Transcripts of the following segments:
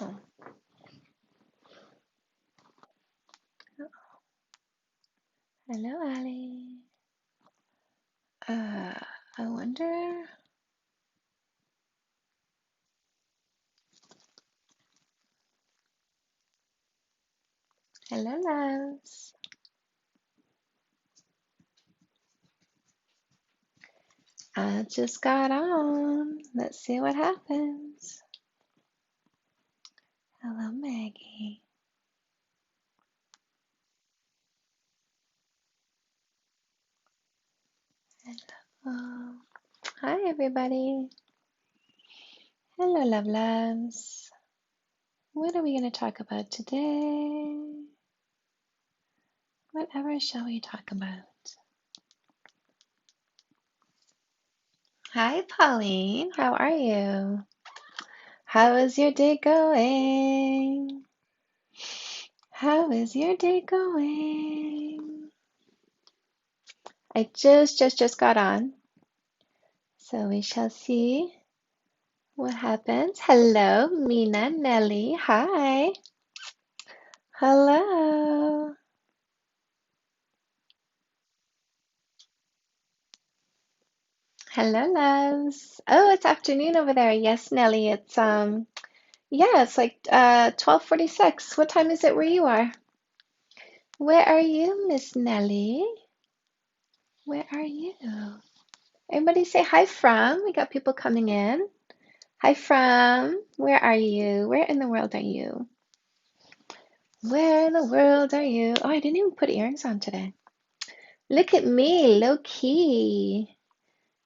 Oh, hello, Ali. Uh, I wonder. Hello, loves. I just got on. Let's see what happens. Hello, Maggie. Hello. Hi, everybody. Hello, love loves. What are we going to talk about today? Whatever shall we talk about? Hi, Pauline. How are you? How is your day going? How is your day going? I just got on, so we shall see what happens. Hello, Mina, Nelly. Hi. Hello. Hello, loves. Oh, it's afternoon over there. Yes, Nelly. Yeah, it's like 12:46. What time is it where you are? Where are you, Miss Nelly? Where are you? Everybody say hi from. We got people coming in. Hi from. Where are you? Where in the world are you? Where in the world are you? Oh, I didn't even put earrings on today. Look at me, low key.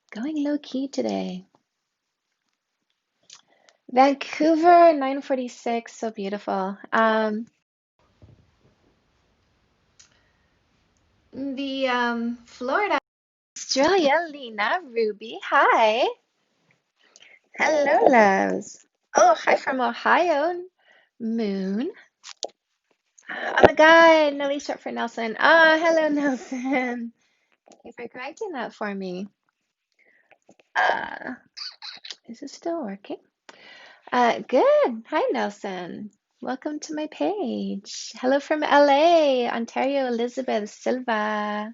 Going low key today. Vancouver, 9:46, so beautiful. The Florida, Australia, Lena, Ruby, hi. Hello, loves. Oh, hi from Ohio, Moon. Oh my God, Nelly short for Nelson. Ah, hello, Nelson. Thank you for correcting that for me. Uh, is it still working? Good. Hi, Nelson. Welcome to my page. Hello from LA, Ontario, Elizabeth Silva.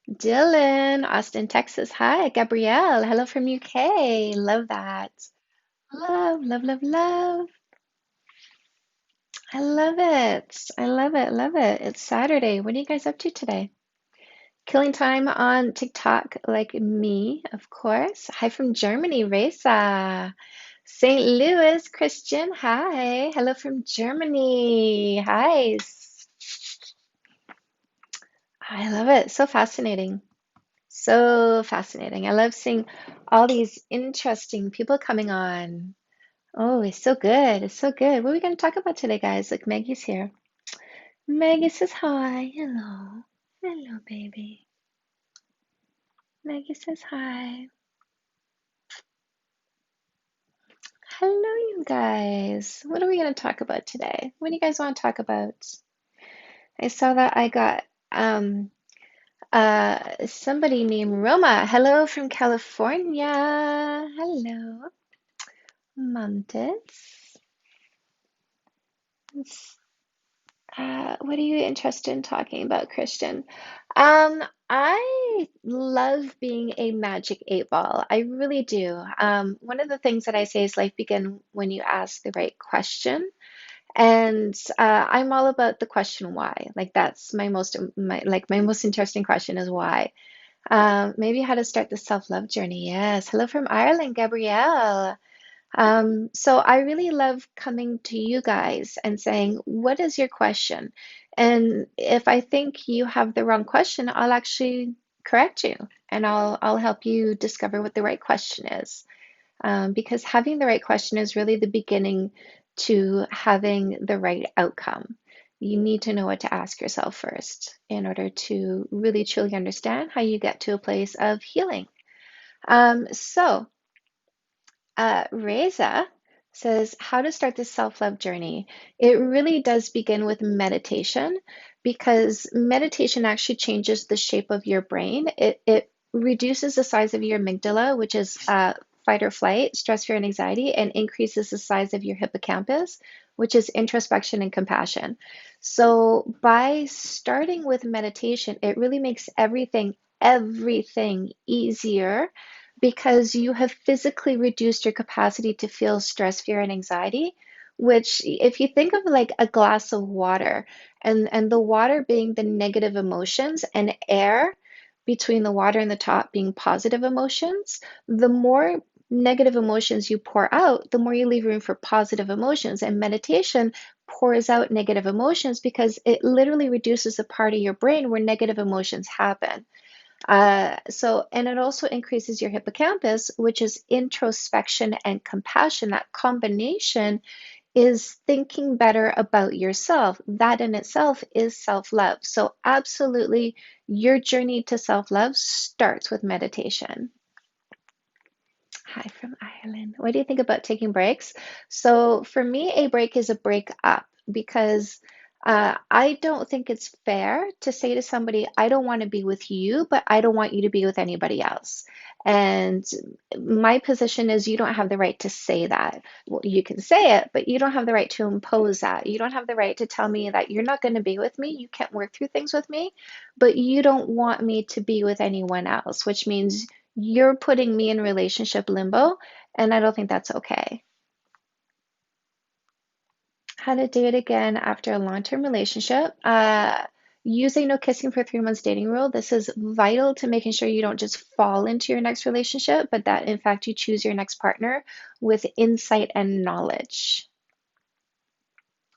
Dylan, Austin, Texas. Hi, Gabrielle. Hello from UK. Love that. Love, love, love, love. I love it. I love it. Love it. It's Saturday. What are you guys up to today? Killing time on TikTok like me, of course. Hi from Germany, Reza. St. Louis, Christian. Hi. Hello from Germany. Hi. I love it. So fascinating. So fascinating. I love seeing all these interesting people coming on. Oh, it's so good. It's so good. What are we going to talk about today, guys? Look, Maggie's here. Maggie says hi. Hello. Hello, baby. Maggie says hi. Hello, you guys. What are we going to talk about today? What do you guys want to talk about? I saw that I got somebody named Roma. Hello from California. Hello, Montes. What are you interested in talking about, Christian? I love being a magic 8 ball. I really do. One of the things that I say is life begin when you ask the right question. And I'm all about the question why. Like that's my most interesting question is why. Maybe how to start the self-love journey. Yes. Hello from Ireland, Gabrielle. So I really love coming to you guys and saying, what is your question? And if I think you have the wrong question, I'll actually correct you and I'll help you discover what the right question is. Because having the right question is really the beginning to having the right outcome. You need to know what to ask yourself first in order to really truly understand how you get to a place of healing. Reza says, how to start this self-love journey. It really does begin with meditation because meditation actually changes the shape of your brain. It reduces the size of your amygdala, which is fight or flight, stress, fear, and anxiety, and increases the size of your hippocampus, which is introspection and compassion. So by starting with meditation, it really makes everything easier because you have physically reduced your capacity to feel stress, fear, and anxiety, which if you think of like a glass of water and the water being the negative emotions and air between the water and the top being positive emotions, the more negative emotions you pour out, the more you leave room for positive emotions. And meditation pours out negative emotions because it literally reduces the part of your brain where negative emotions happen. And it also increases your hippocampus, which is introspection and compassion. That combination is thinking better about yourself. That in itself is self-love. So, absolutely, your journey to self-love starts with meditation. Hi from Ireland. What do you think about taking breaks? So, for me, a break is a break up because I don't think it's fair to say to somebody, I don't want to be with you, but I don't want you to be with anybody else. And my position is you don't have the right to say that. Well, you can say it, but you don't have the right to impose that. You don't have the right to tell me that you're not going to be with me. You can't work through things with me, but you don't want me to be with anyone else, which means you're putting me in relationship limbo, and I don't think that's okay. How to date again after a long-term relationship. Using no kissing for 3 months dating rule. This is vital to making sure you don't just fall into your next relationship, but that in fact you choose your next partner with insight and knowledge.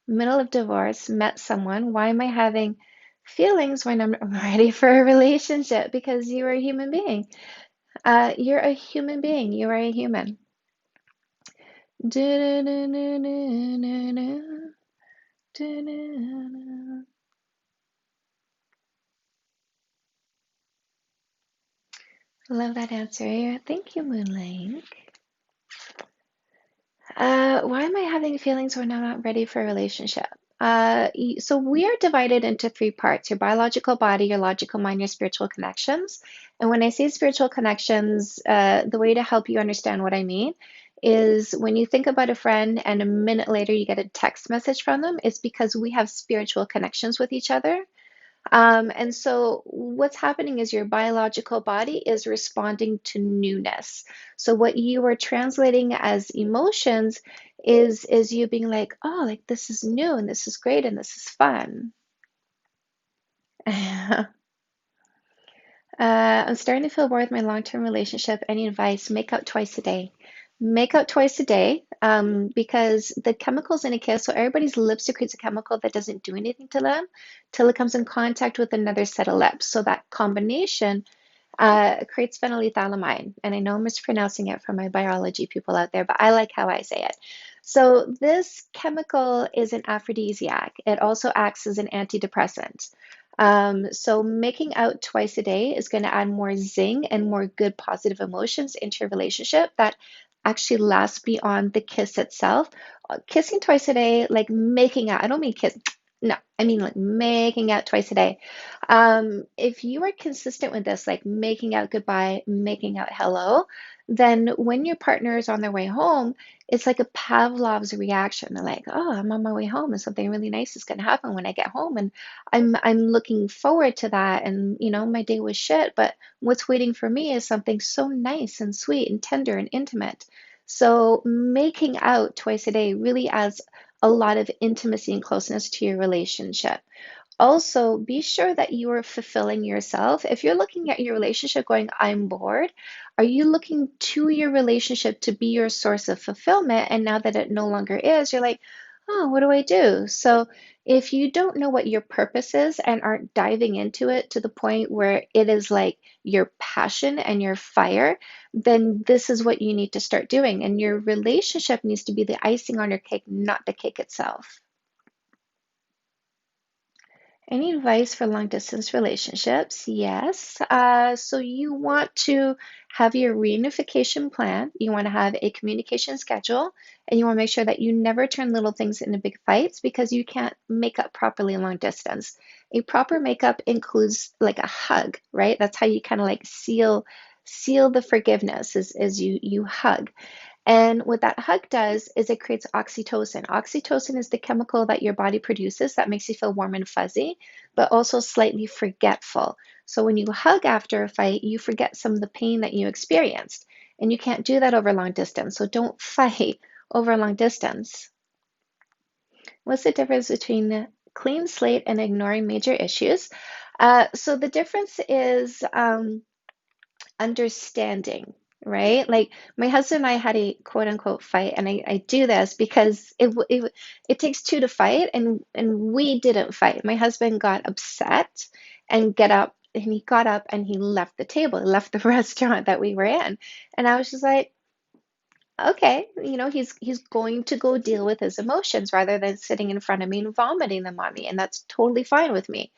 Middle of divorce, met someone. Why am I having feelings when I'm ready for a relationship? Because you are a human being. You're a human being. You are a human. Love that answer. Thank you, Moonlight. Why am I having feelings when I'm not ready for a relationship? So we are divided into three parts: your biological body, your logical mind, your spiritual connections. And when I say spiritual connections, the way to help you understand what I mean is when you think about a friend and a minute later you get a text message from them, it's because we have spiritual connections with each other. And so what's happening is your biological body is responding to newness. So what you are translating as emotions is you being like, oh, like this is new and this is great and this is fun. I'm starting to feel bored with my long-term relationship. Any advice? Make out twice a day. Make out twice a day because the chemicals in a kiss, so everybody's lip secretes a chemical that doesn't do anything to them till it comes in contact with another set of lips. So that combination creates phenylethylamine. And I know I'm mispronouncing it for my biology people out there, but I like how I say it. So this chemical is an aphrodisiac. It also acts as an antidepressant. So making out twice a day is going to add more zing and more good positive emotions into your relationship that actually lasts beyond the kiss itself. Kissing twice a day, like making out, I don't mean kiss, no, I mean like making out twice a day. If you are consistent with this, like making out goodbye, making out hello, then when your partner is on their way home, it's like a Pavlov's reaction. They're like, "Oh, I'm on my way home, and something really nice is going to happen when I get home, and I'm looking forward to that." And my day was shit, but what's waiting for me is something so nice and sweet and tender and intimate. So making out twice a day really adds a lot of intimacy and closeness to your relationship. Also, be sure that you are fulfilling yourself. If you're looking at your relationship going, I'm bored, are you looking to your relationship to be your source of fulfillment? And now that it no longer is, you're like, oh, what do I do? So, if you don't know what your purpose is and aren't diving into it to the point where it is like your passion and your fire, then this is what you need to start doing. And your relationship needs to be the icing on your cake, not the cake itself. Any advice for long distance relationships? Yes. So you want to have your reunification plan. You want to have a communication schedule, and you want to make sure that you never turn little things into big fights because you can't make up properly long distance. A proper makeup includes like a hug, right? That's how you kind of like seal the forgiveness is you hug. And what that hug does is it creates oxytocin. Oxytocin is the chemical that your body produces that makes you feel warm and fuzzy, but also slightly forgetful. So when you hug after a fight, you forget some of the pain that you experienced. And you can't do that over long distance. So don't fight over long distance. What's the difference between a clean slate and ignoring major issues? So the difference is understanding, right? Like my husband and I had a quote unquote fight, and I do this because it takes two to fight, and we didn't fight. My husband got upset and get up, and he got up and he left the table, he left the restaurant that we were in, and I was just like, okay, he's going to go deal with his emotions rather than sitting in front of me and vomiting them on me, and that's totally fine with me.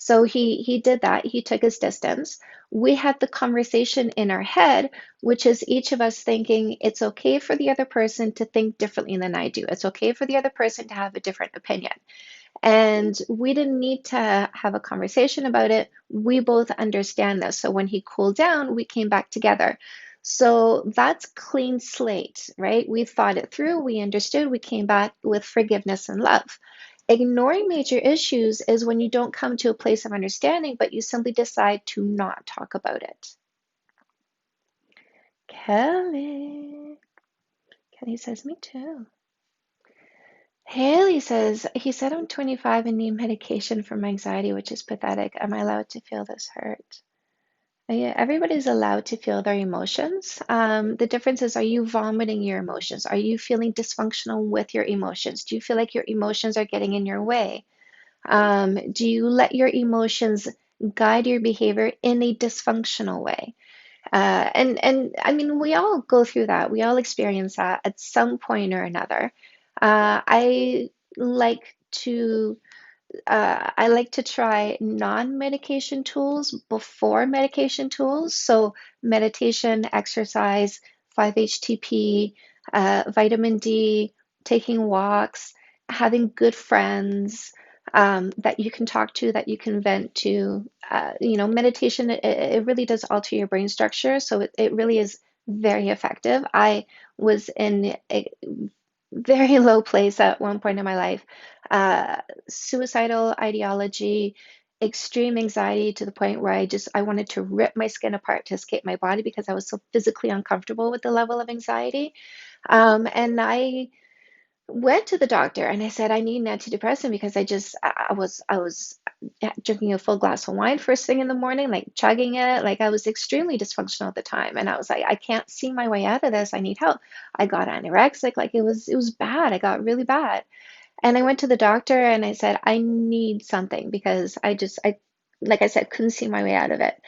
So he did that. He took his distance. We had the conversation in our head, which is each of us thinking it's okay for the other person to think differently than I do. It's okay for the other person to have a different opinion. And we didn't need to have a conversation about it. We both understand this. So when he cooled down, we came back together. So that's clean slate, right? We thought it through, we understood, we came back with forgiveness and love. Ignoring major issues is when you don't come to a place of understanding, but you simply decide to not talk about it. Kelly. Kelly says, me too. Haley says, he said I'm 25 and need medication for my anxiety, which is pathetic. Am I allowed to feel this hurt? Yeah, everybody's allowed to feel their emotions. The difference is, are you vomiting your emotions? Are you feeling dysfunctional with your emotions? Do you feel like your emotions are getting in your way? Do you let your emotions guide your behavior in a dysfunctional way? And I mean, we all go through that. We all experience that at some point or another. I like to I like to try non-medication tools before medication tools. So meditation, exercise, 5-HTP, vitamin D, taking walks, having good friends that you can talk to, that you can vent to. Meditation, it really does alter your brain structure. So it really is very effective. I was in a very low place at one point in my life. Uh, Suicidal ideology, extreme anxiety to the point where I wanted to rip my skin apart to escape my body because I was so physically uncomfortable with the level of anxiety. And I went to the doctor and I said I need an antidepressant because I was drinking a full glass of wine first thing in the morning, like chugging it, like I was extremely dysfunctional at the time, and I was like, I can't see my way out of this. I need help. I got anorexic, like it was bad. I got really bad. And I went to the doctor and I said, I need something because like I said, couldn't see my way out of it.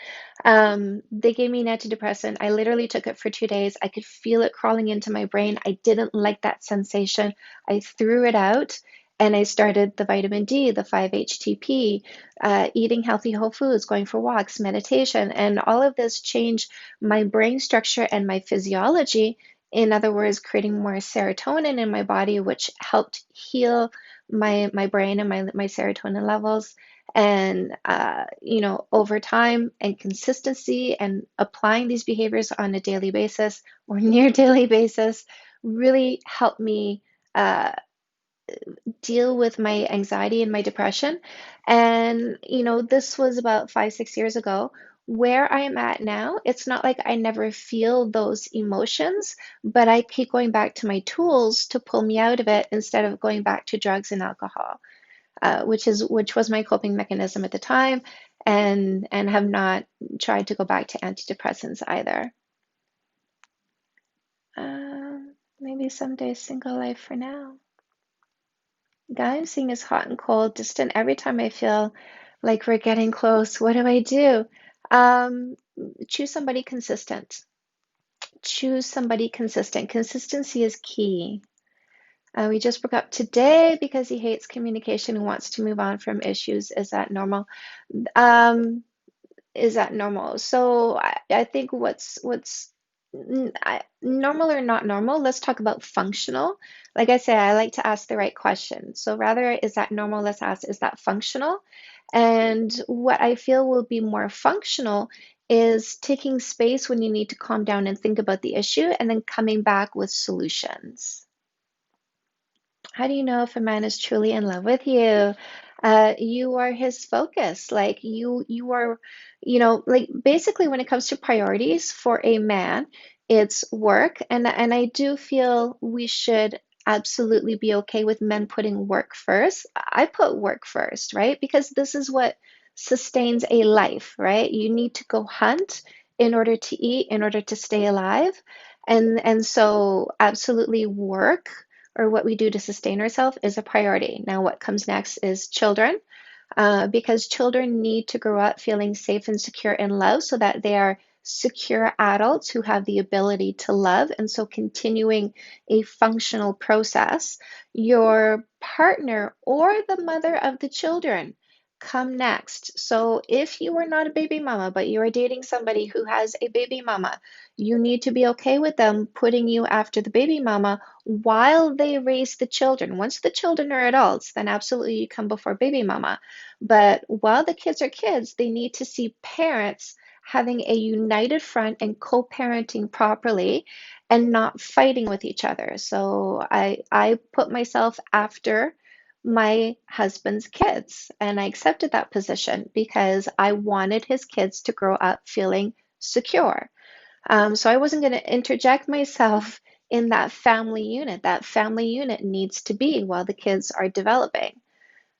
They gave me an antidepressant. I literally took it for 2 days. I could feel it crawling into my brain. I didn't like that sensation. I threw it out and I started the vitamin D, the 5-HTP, eating healthy whole foods, going for walks, meditation, and all of this changed my brain structure and my physiology. In other words, creating more serotonin in my body, which helped heal my brain and my serotonin levels. And over time and consistency and applying these behaviors on a daily basis or near daily basis really helped me uh, deal with my anxiety and my depression. And, this was about 5, 6 years ago. Where I am at now, it's not like I never feel those emotions, but I keep going back to my tools to pull me out of it instead of going back to drugs and alcohol, which was my coping mechanism at the time, and have not tried to go back to antidepressants either. Maybe someday single life for now. Guy I'm seeing is hot and cold, distant. Every time I feel like we're getting close, what do I do? Um, Choose somebody consistent. Choose somebody consistent. Consistency is key. We just broke up today because he hates communication and wants to move on from issues. Is that normal? Um, is that normal? So I think normal or not normal, let's talk about functional. Like I say, I like to ask the right question. So rather, is that normal? Let's ask, is that functional? And what I feel will be more functional is taking space when you need to calm down and think about the issue and then coming back with solutions. How do you know if a man is truly in love with you? You are his focus. Like you are, like basically when it comes to priorities for a man, it's work. And I do feel we should absolutely be okay with men putting work first. I put work first, right? Because this is what sustains a life, right? You need to go hunt in order to eat, in order to stay alive. And so absolutely work or what we do to sustain ourselves is a priority. Now, what comes next is children, because children need to grow up feeling safe and secure in love so that they are secure adults who have the ability to love. And so, continuing a functional process, your partner or the mother of the children come next. So, if you are not a baby mama, but you are dating somebody who has a baby mama, you need to be okay with them putting you after the baby mama while they raise the children. Once the children are adults, then absolutely you come before baby mama. But while the kids are kids, they need to see parents having a united front and co-parenting properly and not fighting with each other. So I put myself after my husband's kids and I accepted that position because I wanted his kids to grow up feeling secure. So I wasn't going to interject myself in that family unit. That family unit needs to be while the kids are developing.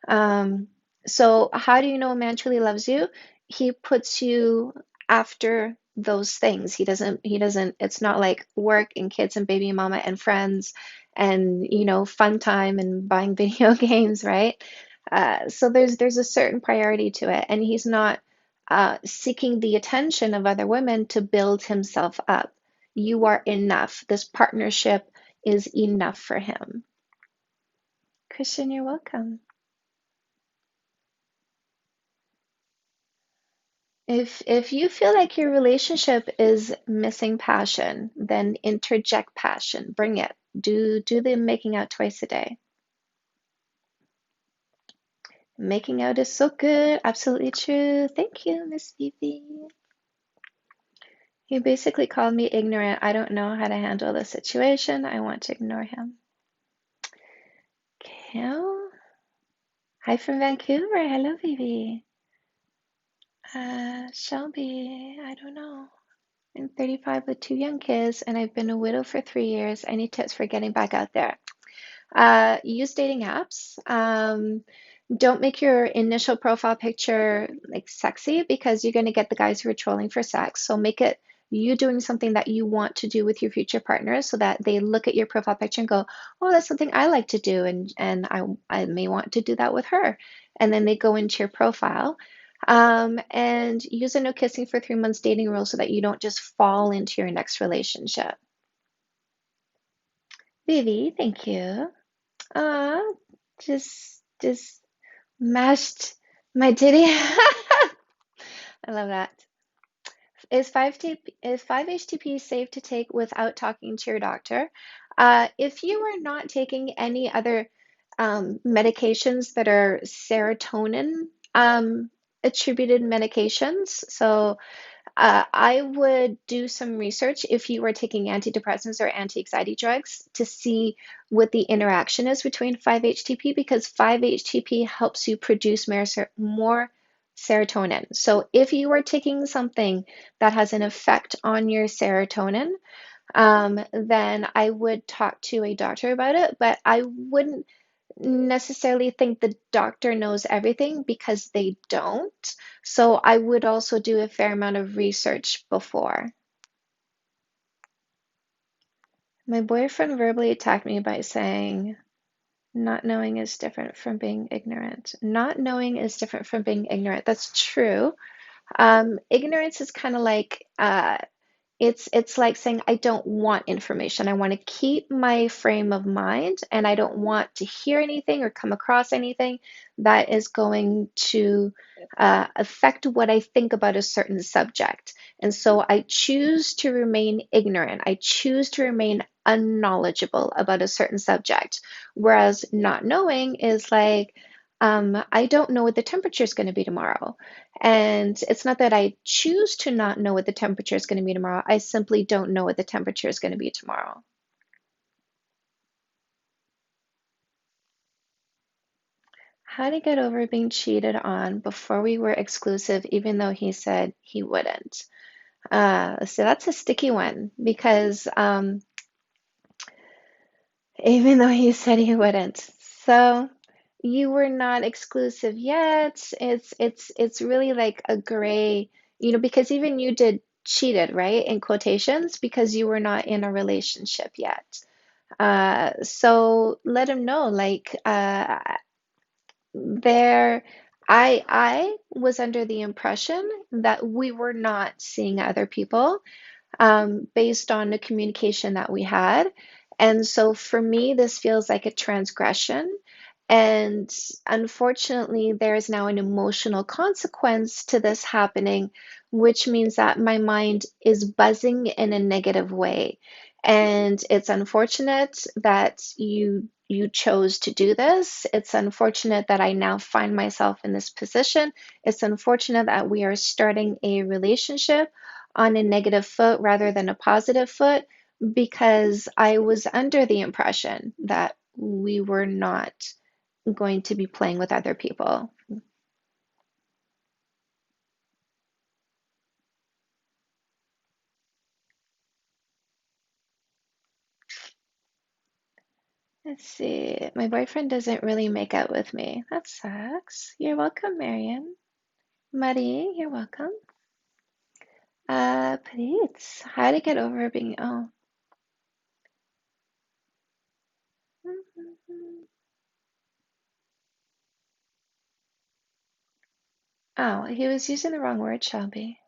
Um, so how do you know a man truly loves you? He puts you after those things. He doesn't, it's not like work and kids and baby mama and friends and, fun time and buying video games, right? So there's a certain priority to it, and he's not seeking the attention of other women to build himself up. You are enough. This partnership is enough for him. Christian, you're welcome. If you feel like your relationship is missing passion, then interject passion. Bring it. Do the making out twice a day. Making out is so good. Absolutely true. Thank you, Miss Vivi. He basically called me ignorant. I don't know how to handle the situation. I want to ignore him. Cal? Hi from Vancouver. Hello, Vivi. Shelby, I don't know. I'm 35 with two young kids, and I've been a widow for 3 years. Any tips for getting back out there? Use dating apps. Don't make your initial profile picture like sexy because you're going to get the guys who are trolling for sex. So make it you doing something that you want to do with your future partner so that they look at your profile picture and go, oh, that's something I like to do, and I may want to do that with her. And then they go into your profile. And use a no kissing for 3 months dating rule so that you don't just fall into your next relationship. Vivi, thank you. Just mashed my titty. I love that. Is 5-HTP safe to take without talking to your doctor? If you are not taking any other medications that are serotonin attributed medications, so I would do some research if you are taking antidepressants or anti-anxiety drugs to see what the interaction is between 5-HTP because 5-HTP helps you produce more serotonin. So if you are taking something that has an effect on your serotonin, then I would talk to a doctor about it, but I wouldn't necessarily think the doctor knows everything because they don't. So I would also do a fair amount of research before. My boyfriend verbally attacked me by saying, not knowing is different from being ignorant. Not knowing is different from being ignorant. That's true. Ignorance is kind of like it's like saying I don't want information. I want to keep my frame of mind and I don't want to hear anything or come across anything that is going to affect what I think about a certain subject. And so I choose to remain ignorant. I choose to remain unknowledgeable about a certain subject. Whereas not knowing is like, I don't know what the temperature is going to be tomorrow. And it's not that I choose to not know what the temperature is going to be tomorrow. I simply don't know what the temperature is going to be tomorrow. How to get over being cheated on before we were exclusive, even though he said he wouldn't. So that's a sticky one because even though he said he wouldn't. So you were not exclusive yet. It's really like a gray, because even you did cheated, right? In quotations, because you were not in a relationship yet. So let him know, like, there, I was under the impression that we were not seeing other people based on the communication that we had. And so for me, this feels like a transgression. And unfortunately, there is now an emotional consequence to this happening, which means that my mind is buzzing in a negative way. And it's unfortunate that you chose to do this. It's unfortunate that I now find myself in this position. It's unfortunate that we are starting a relationship on a negative foot rather than a positive foot because I was under the impression that we were not going to be playing with other people. Let's see. My boyfriend doesn't really make out with me. That sucks. You're welcome, Marion. Marie, you're welcome. Please. How to get over being, oh. Oh, he was using the wrong word, Shelby.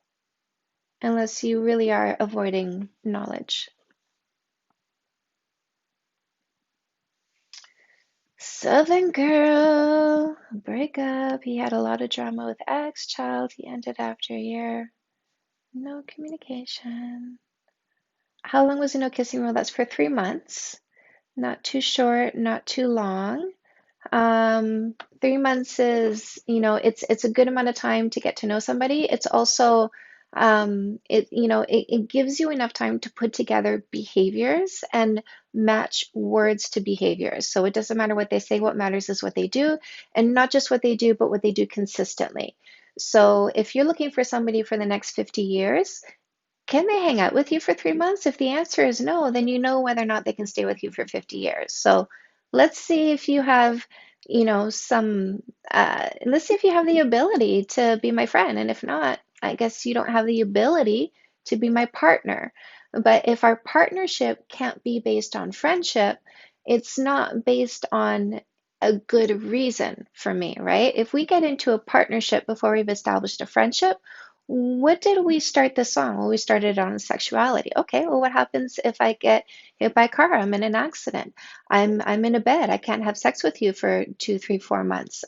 Unless you really are avoiding knowledge. Southern girl, breakup. He had a lot of drama with ex-child. He ended after a year. No communication. How long was the no kissing rule? That's for 3 months. Not too short, not too long. 3 months is, it's a good amount of time to get to know somebody. It's also, it gives you enough time to put together behaviors and match words to behaviors. So it doesn't matter what they say, what matters is what they do, and not just what they do, but what they do consistently. So if you're looking for somebody for the next 50 years, can they hang out with you for 3 months? If the answer is no, then you know whether or not they can stay with you for 50 years. So let's see if you have, let's see if you have the ability to be my friend. And if not, I guess you don't have the ability to be my partner. But if our partnership can't be based on friendship, it's not based on a good reason for me, right? If we get into a partnership before we've established a friendship, what did we start this on? Well, we started on sexuality. Okay, well, what happens if I get hit by a car? I'm in an accident. I'm in a bed. I can't have sex with you for 2, 3, 4 months.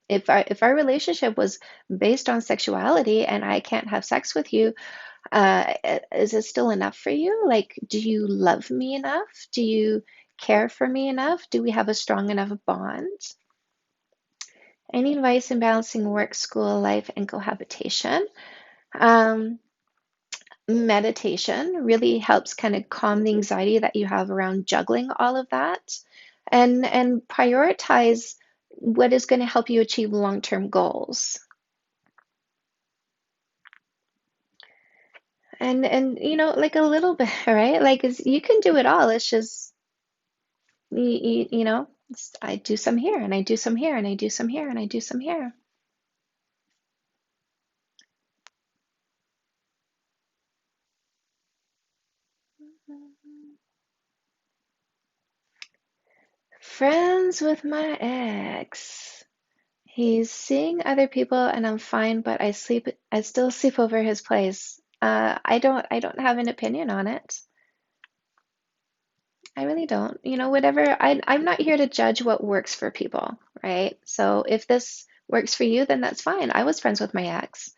If our relationship was based on sexuality and I can't have sex with you, is it still enough for you? Like, do you love me enough? Do you care for me enough? Do we have a strong enough bond? Any advice in balancing work, school, life, and cohabitation? Um, Meditation really helps kind of calm the anxiety that you have around juggling all of that and prioritize what is going to help you achieve long-term goals. And like a little bit, right? Like you can do it all. It's just I do some here and I do some here and I do some here and I do some here. Friends with my ex. He's seeing other people and I'm fine, but I still sleep over his place. I don't have an opinion on it. I really don't. Whatever, I'm not here to judge what works for people, right? So if this works for you, then that's fine. I was friends with my ex.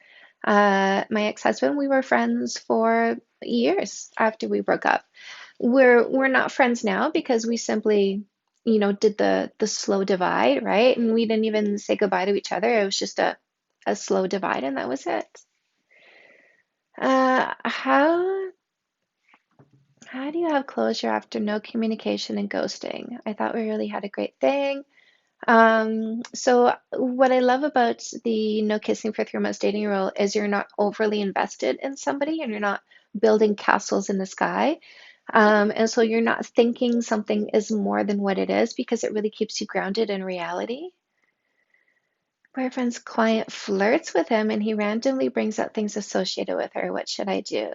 My ex-husband, we were friends for years after we broke up. We're not friends now because we simply, did the slow divide, right? And we didn't even say goodbye to each other. It was just a slow divide, and that was it. Uh, how how do you have closure after no communication and ghosting? I thought we really had a great thing. So what I love about the no kissing for 3 months dating rule is you're not overly invested in somebody and you're not building castles in the sky. And so you're not thinking something is more than what it is because it really keeps you grounded in reality. Boyfriend's client flirts with him and he randomly brings up things associated with her. What should I do?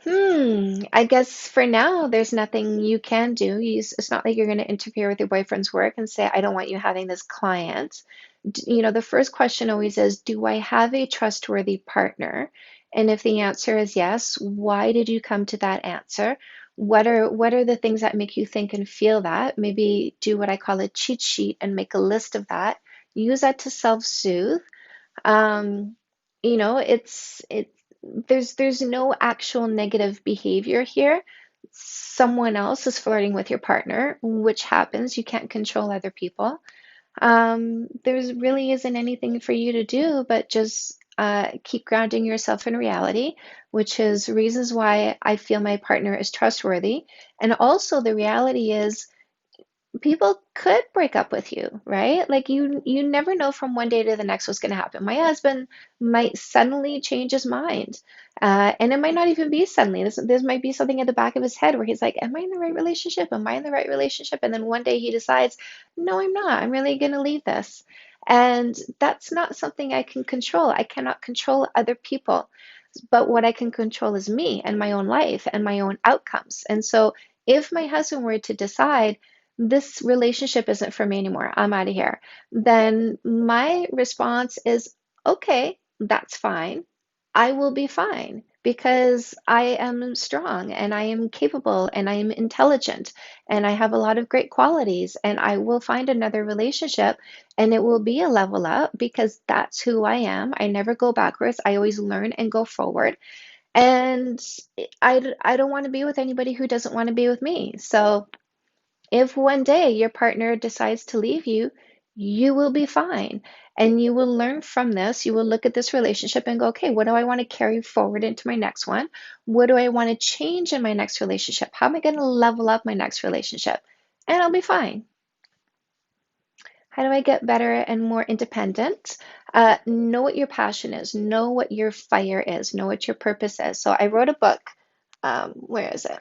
I guess for now, there's nothing you can do. It's not like you're going to interfere with your boyfriend's work and say, I don't want you having this client. The first question always is, do I have a trustworthy partner? And if the answer is yes, why did you come to that answer? What are the things that make you think and feel that? Maybe do what I call a cheat sheet and make a list of that. Use that to self-soothe. Um, there's no actual negative behavior here. Someone else is flirting with your partner, which happens. You can't control other people. There's really isn't anything for you to do but just keep grounding yourself in reality, which is reasons why I feel my partner is trustworthy. And also the reality is people could break up with you, right? Like you never know from one day to the next what's going to happen. My husband might suddenly change his mind, and it might not even be suddenly. This might be something at the back of his head where he's like, "Am I in the right relationship? Am I in the right relationship?" And then one day he decides, "No, I'm not. I'm really going to leave this." And that's not something I can control. I cannot control other people, but what I can control is me and my own life and my own outcomes. And so if my husband were to decide this relationship isn't for me anymore, I'm out of here, then my response is, okay, that's fine. I will be fine because I am strong and I am capable and I am intelligent and I have a lot of great qualities and I will find another relationship and it will be a level up because that's who I am. I never go backwards. I always learn and go forward. And I don't want to be with anybody who doesn't want to be with me. So if one day your partner decides to leave you, you will be fine. And you will learn from this. You will look at this relationship and go, okay, what do I want to carry forward into my next one? What do I want to change in my next relationship? How am I going to level up my next relationship? And I'll be fine. How do I get better and more independent? Know what your passion is, know what your fire is, know what your purpose is. So I wrote a book. Where is it?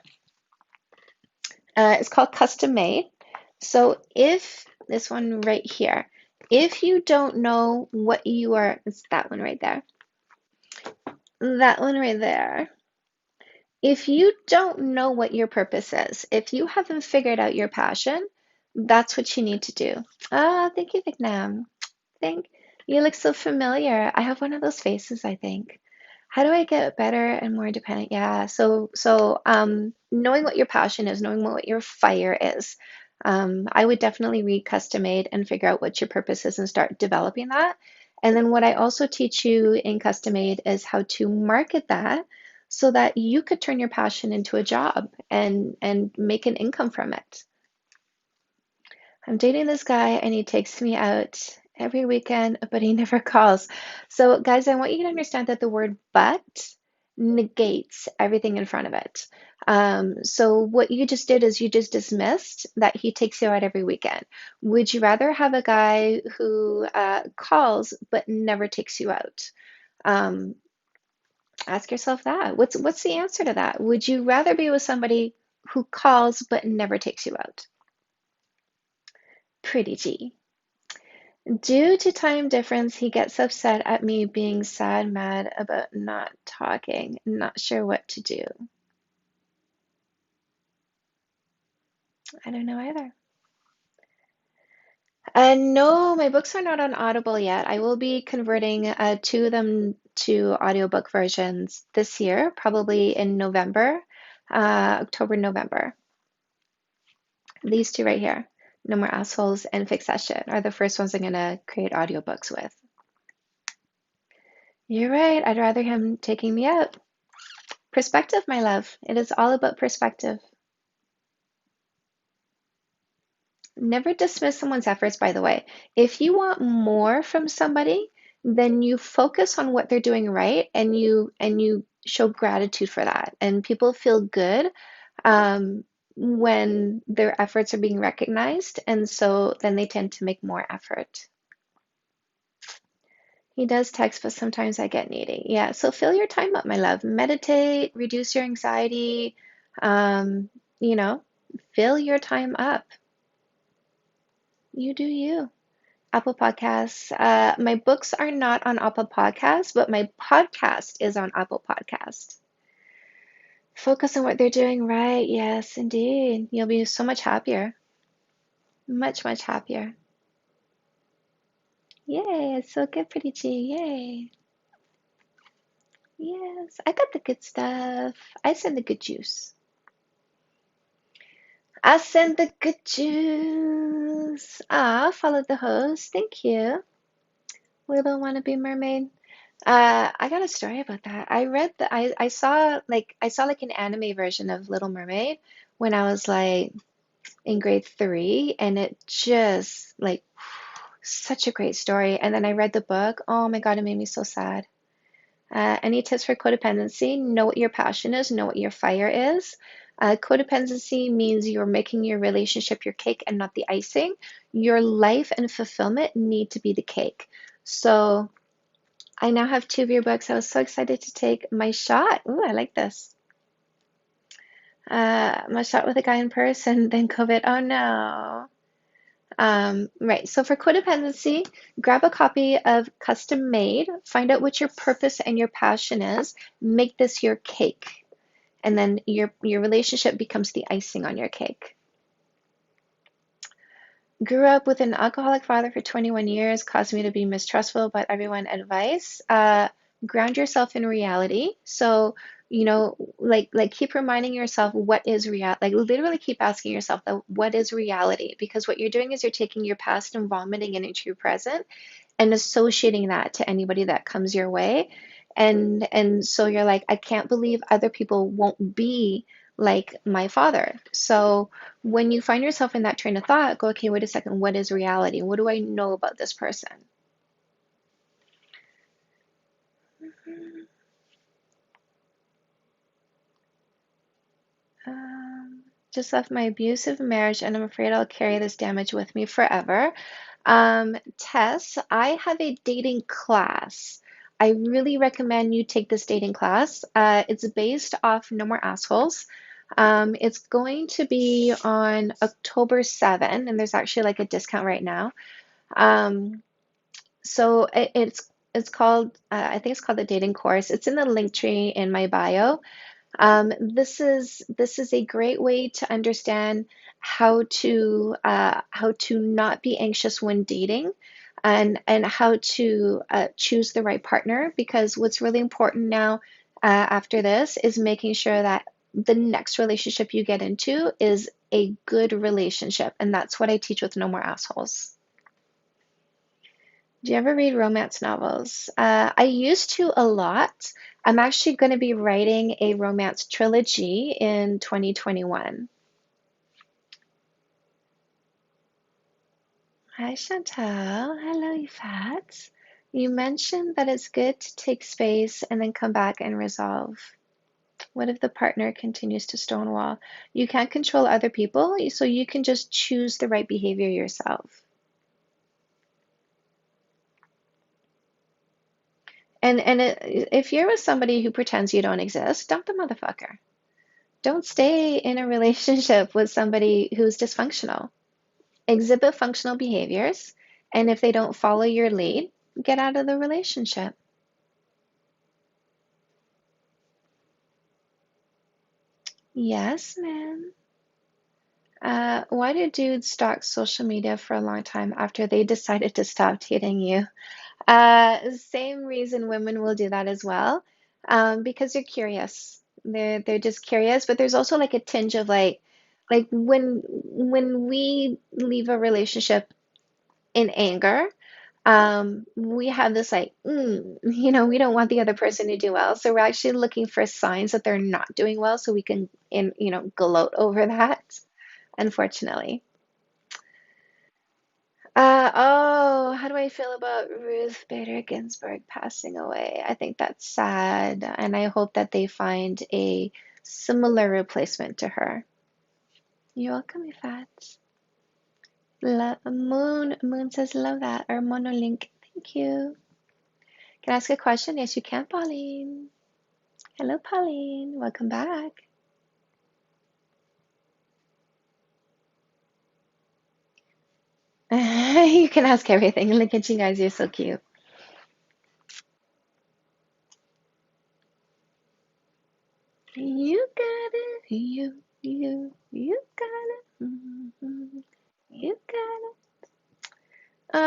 It's called Custom Made. So if this one right here, if you don't know what you are, it's that one right there, that one right there. If you don't know what your purpose is, if you haven't figured out your passion, that's what you need to do. Ah, thank you, Vietnam. Thank you look so familiar. I have one of those faces, I think. How do I get better and more independent? Yeah, knowing what your passion is, knowing what your fire is. I would definitely read Custom Made and figure out what your purpose is and start developing that. And then what I also teach you in Custom Made is how to market that so that you could turn your passion into a job and make an income from it. I'm dating this guy and he takes me out every weekend, but he never calls. So, guys, I want you to understand that the word but negates everything in front of it. So, what you just did is you just dismissed that he takes you out every weekend. Would you rather have a guy who calls but never takes you out? Um, Ask yourself that. What's the answer to that? Would you rather be with somebody who calls but never takes you out? Pretty G. Due to time difference, he gets upset at me being sad, mad about not talking, not sure what to do. I don't know either. No, my books are not on Audible yet. I will be converting two of them to audiobook versions this year, probably in November, October, November. These two right here, No More Assholes and Succession, are the first ones I'm going to create audiobooks with. You're right. I'd rather him taking me out. Perspective, my love. It is all about perspective. Never dismiss someone's efforts, by the way. If you want more from somebody, then you focus on what they're doing right and you show gratitude for that. And people feel good when their efforts are being recognized, and so then they tend to make more effort. He does text, but sometimes I get needy. Yeah, so fill your time up, my love. Meditate, reduce your anxiety, um, you know, fill your time up. You do you. Apple Podcasts. My books are not on Apple Podcasts, but my podcast is on Apple Podcast. Focus on what they're doing right. Yes, indeed. You'll be so much happier. Much, much happier. Yay, it's so good, Pretty G. Yay. Yes, I got the good stuff. I send the good juice. I send the good juice. Ah, follow the host. Thank you. Little wannabe mermaid. I got a story about that. I saw like an anime version of Little Mermaid when I was like in grade 3, and it just like such a great story. And then I read the book. Oh my God, it made me so sad. Any tips for codependency? Know what your passion is, know what your fire is. Codependency means you're making your relationship your cake and not the icing. Your life and fulfillment need to be the cake. So I now have two of your books. I was so excited to take my shot. Ooh, I like this. My shot with a guy in person, then COVID. Oh no. Right. So for codependency, grab a copy of Custom Made, find out what your purpose and your passion is, make this your cake, and then your relationship becomes the icing on your cake. Grew up with an alcoholic father for 21 years, caused me to be mistrustful about everyone advice. Ground yourself in reality. So, like keep reminding yourself what is real. Like literally keep asking yourself what is reality? Because what you're doing is you're taking your past and vomiting it into your present and associating that to anybody that comes your way. And so you're like, I can't believe other people won't be like my father. So when you find yourself in that train of thought, go, okay, wait a second, what is reality? What do I know about this person? Um, just left my abusive marriage and I'm afraid I'll carry this damage with me forever. Tess, I have a dating class. I really recommend you take this dating class. It's based off No More Assholes. It's going to be on October 7, and there's actually like a discount right now. Um, so it's called I think it's called the dating course. It's in the link tree in my bio. This is a great way to understand how to not be anxious when dating, and how to choose the right partner. Because what's really important now, after this, is making sure that the next relationship you get into is a good relationship, and that's what I teach with No More Assholes. Do you ever read romance novels? I used to a lot. I'm actually going to be writing a romance trilogy in 2021. Hi, Chantal. Hello, Yvette. You mentioned that it's good to take space and then come back and resolve. What if the partner continues to stonewall? You can't control other people, so you can just choose the right behavior yourself. If you're with somebody who pretends you don't exist, dump the motherfucker. Don't stay in a relationship with somebody who's dysfunctional. Exhibit functional behaviors, and if they don't follow your lead, get out of the relationship. Yes, man. Why do dudes stalk social media for a long time after they decided to stop dating you? Same reason women will do that as well, because they're curious. They're just curious, but there's also like a tinge of like when we leave a relationship in anger, we have this like, we don't want the other person to do well. So we're actually looking for signs that they're not doing well so we can, gloat over that, unfortunately. Oh, how do I feel about Ruth Bader Ginsburg passing away? I think that's sad, and I hope that they find a similar replacement to her. You're welcome, Ifat. Moon says love that, or Monolink. Thank you. Can I ask a question? Yes, you can, Pauline. Hello, Pauline. Welcome back. You can ask everything. Look at you guys, you're so cute. You got it. You got it. You got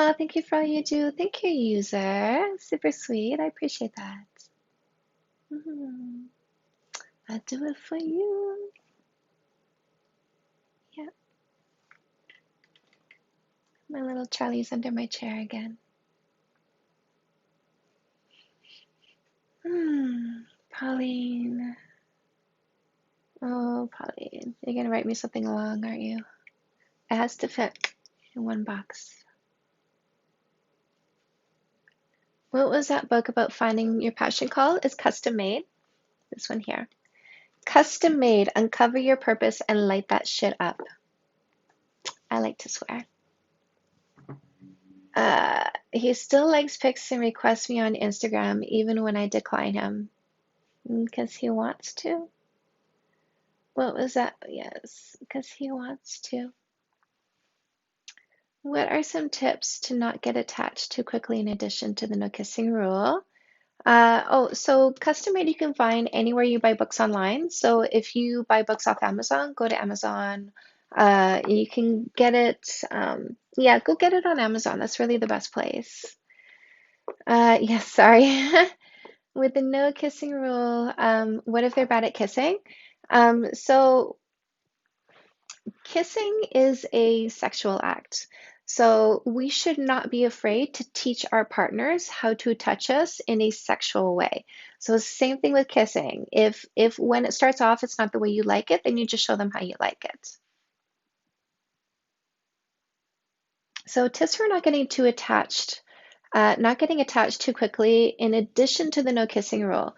it. Thank you for all you do. Thank you, user. Super sweet. I appreciate that. Mhm. I'll do it for you. Yeah, my little Charlie's under my chair again. Pauline. Oh, Pauline. You're gonna write me something long, aren't you? It has to fit in one box. What was that book about finding your passion called? It's custom made. This one here. Custom made. Uncover your purpose and light that shit up. I like to swear. He still likes pics and requests me on Instagram even when I decline him. Because he wants to. What was that? Yes, because he wants to. What are some tips to not get attached too quickly in addition to the no kissing rule? So custom made you can find anywhere you buy books online. So if you buy books off Amazon, go to Amazon. You can get it. Yeah, go get it on Amazon. That's really the best place. Yes, sorry. With the no kissing rule, what if they're bad at kissing? So kissing is a sexual act. So we should not be afraid to teach our partners how to touch us in a sexual way. So same thing with kissing. If when it starts off it's not the way you like it, then you just show them how you like it. So tips for not getting too attached, not getting attached too quickly, in addition to the no kissing rule.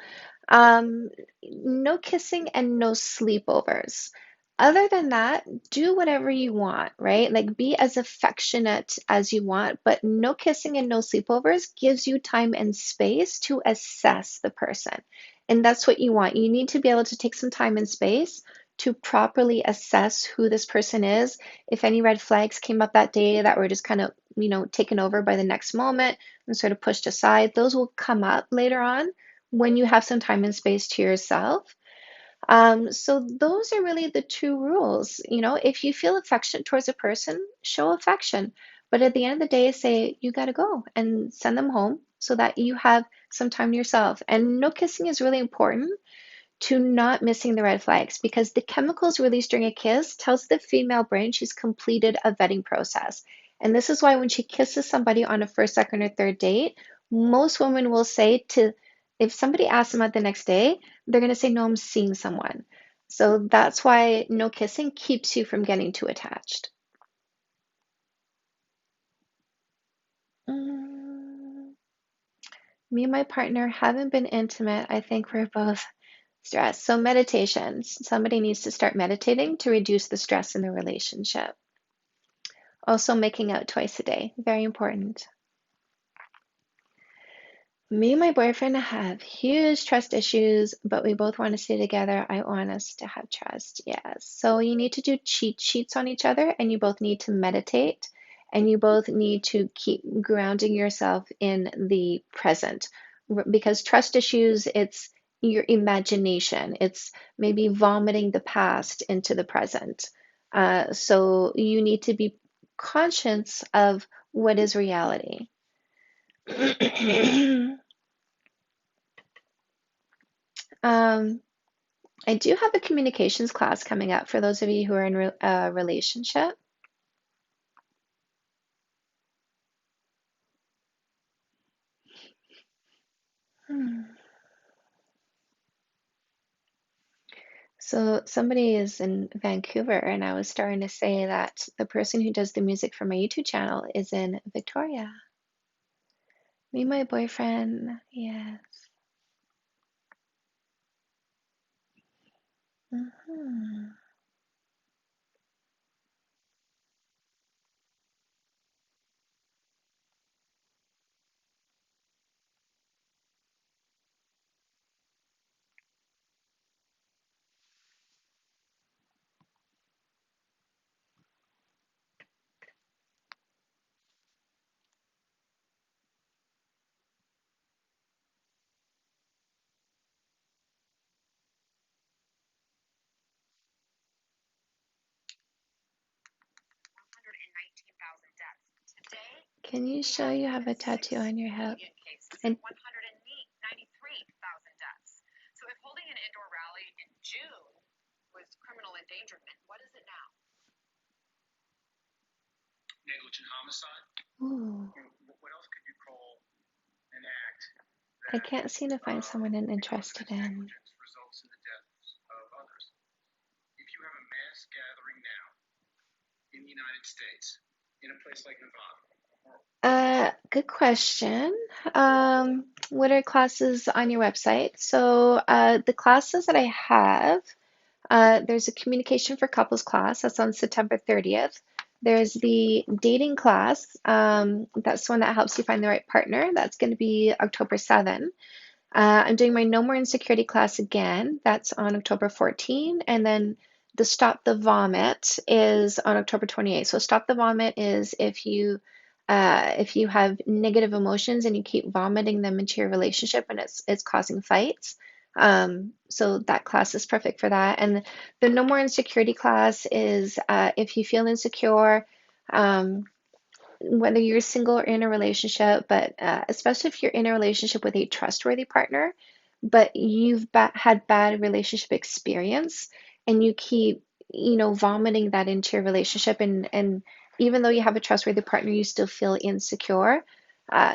Um, no kissing and no sleepovers. Other than that, do whatever you want, right? Like be as affectionate as you want, but no kissing and no sleepovers gives you time and space to assess the person. And that's what you want. You need to be able to take some time and space to properly assess who this person is. If any red flags came up that day that were just kind of, taken over by the next moment and sort of pushed aside, those will come up later on when you have some time and space to yourself. So those are really the two rules. If you feel affection towards a person, show affection. But at the end of the day, say you got to go and send them home so that you have some time to yourself. And no kissing is really important to not missing the red flags because the chemicals released during a kiss tells the female brain she's completed a vetting process. And this is why when she kisses somebody on a first, second, or third date, most women will say to, if somebody asks them out the next day, they're going to say, no, I'm seeing someone. So that's why no kissing keeps you from getting too attached. Mm, Me and my partner haven't been intimate. I think we're both stress. So meditation. Somebody needs to start meditating to reduce the stress in the relationship. Also making out twice a day. Very important. Me and my boyfriend have huge trust issues, but we both want to stay together. I want us to have trust. Yes. So you need to do cheat sheets on each other, and you both need to meditate, and you both need to keep grounding yourself in the present. Because trust issues, it's your imagination, it's maybe vomiting the past into the present. So you need to be conscious of what is reality. Um, I do have a communications class coming up for those of you who are in a relationship. Hmm. So somebody is in Vancouver, and I was starting to say that the person who does the music for my YouTube channel is in Victoria. Me and my boyfriend, yes. Mhm. Can you show you have a tattoo on your hip? And ooh, I can't seem to find someone I'm interested in. Good question. What are classes on your website? So, the classes that I have, there's a communication for couples class that's on September 30th. There's the dating class, that's the one that helps you find the right partner. That's going to be October 7th. I'm doing my No More Insecurity class again. That's on October 14. And then the Stop the Vomit is on October 28th. So Stop the Vomit is if you have negative emotions and you keep vomiting them into your relationship and it's causing fights. So that class is perfect for that. And the No More Insecurity class is if you feel insecure. Um, whether you're single or in a relationship, but especially if you're in a relationship with a trustworthy partner, but you've had bad relationship experience and you keep, vomiting that into your relationship, and even though you have a trustworthy partner, you still feel insecure.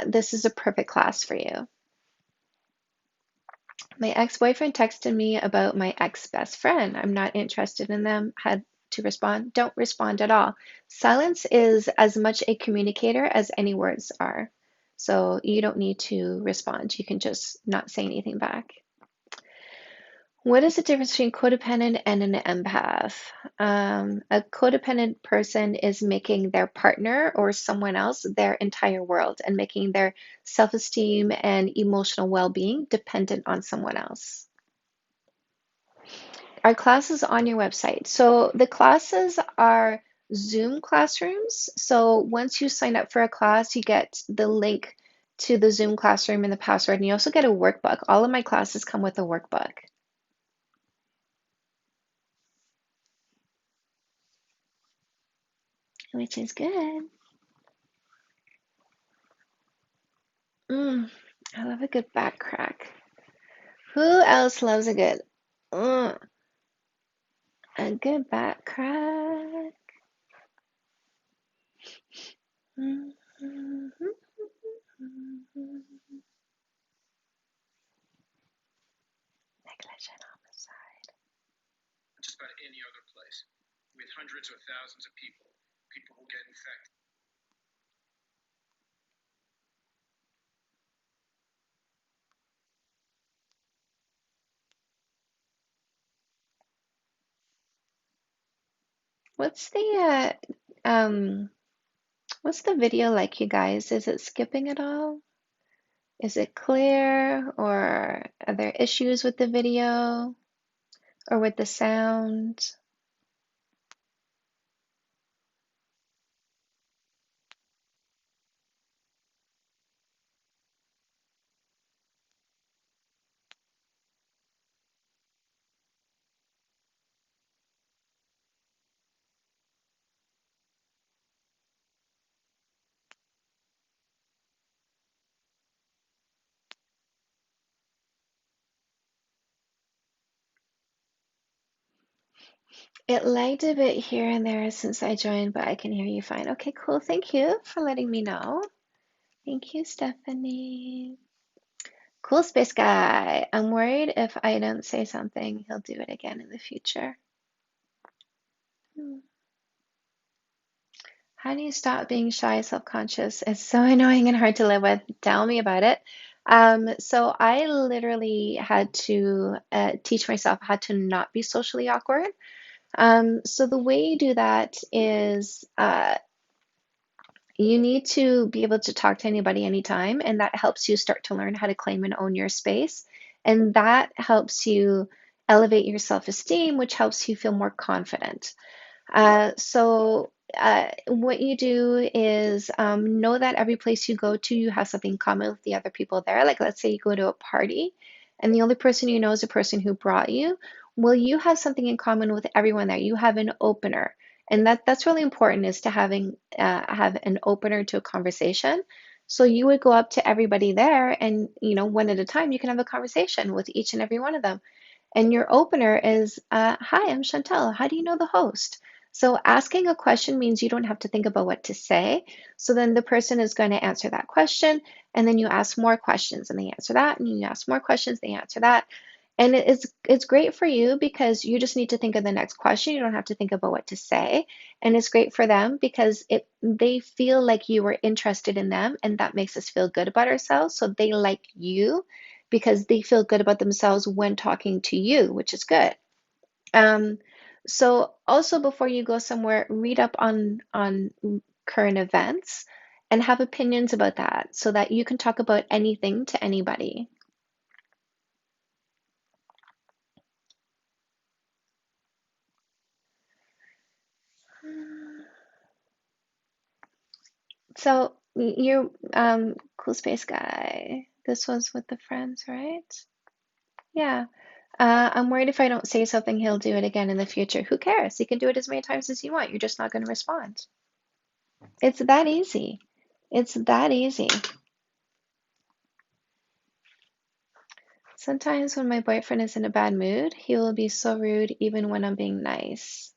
This is a perfect class for you. My ex-boyfriend texted me about my ex-best friend. I'm not interested in them. Had to respond. Don't respond at all. Silence is as much a communicator as any words are. So you don't need to respond. You can just not say anything back. What is the difference between codependent and an empath? A codependent person is making their partner or someone else their entire world and making their self-esteem and emotional well-being dependent on someone else. Our classes on your website. So the classes are Zoom classrooms. So once you sign up for a class, you get the link to the Zoom classroom and the password, and you also get a workbook. All of my classes come with a workbook, which is good. Mm, I love a good back crack. Who else loves uh, a good back crack? Mm, mhm, mhm. Negligent homicide. What's the what's the video like, you guys? Is it skipping at all? Is it clear, or are there issues with the video or with the sound? It lagged a bit here and there since I joined, but I can hear you fine. Okay, cool. Thank you for letting me know. Thank you, Stephanie. Cool space guy. I'm worried if I don't say something, he'll do it again in the future. Hmm. How do you stop being shy, self-conscious? It's so annoying and hard to live with. Tell me about it. So I literally had to teach myself how to not be socially awkward. So the way you do that is you need to be able to talk to anybody anytime, and that helps you start to learn how to claim and own your space. And that helps you elevate your self-esteem, which helps you feel more confident. What you do is know that every place you go to, you have something in common with the other people there. Like, let's say you go to a party, and the only person you know is the person who brought you. Well, you have something in common with everyone there. You have an opener, and that's really important is to have an opener to a conversation. So you would go up to everybody there, and one at a time, you can have a conversation with each and every one of them. And your opener is, hi, I'm Chantal. How do you know the host? So asking a question means you don't have to think about what to say. So then the person is going to answer that question, and then you ask more questions, and they answer that, and you ask more questions, they answer that. And it's great for you because you just need to think of the next question. You don't have to think about what to say. And it's great for them because they feel like you were interested in them, and that makes us feel good about ourselves. So they like you because they feel good about themselves when talking to you, which is good. Um, so also before you go somewhere, read up on current events and have opinions about that so that you can talk about anything to anybody. So you cool space guy. This was with the friends, right? Yeah. I'm worried if I don't say something, he'll do it again in the future. Who cares? He can do it as many times as you want. You're just not going to respond. It's that easy. It's that easy. Sometimes when my boyfriend is in a bad mood, he will be so rude even when I'm being nice.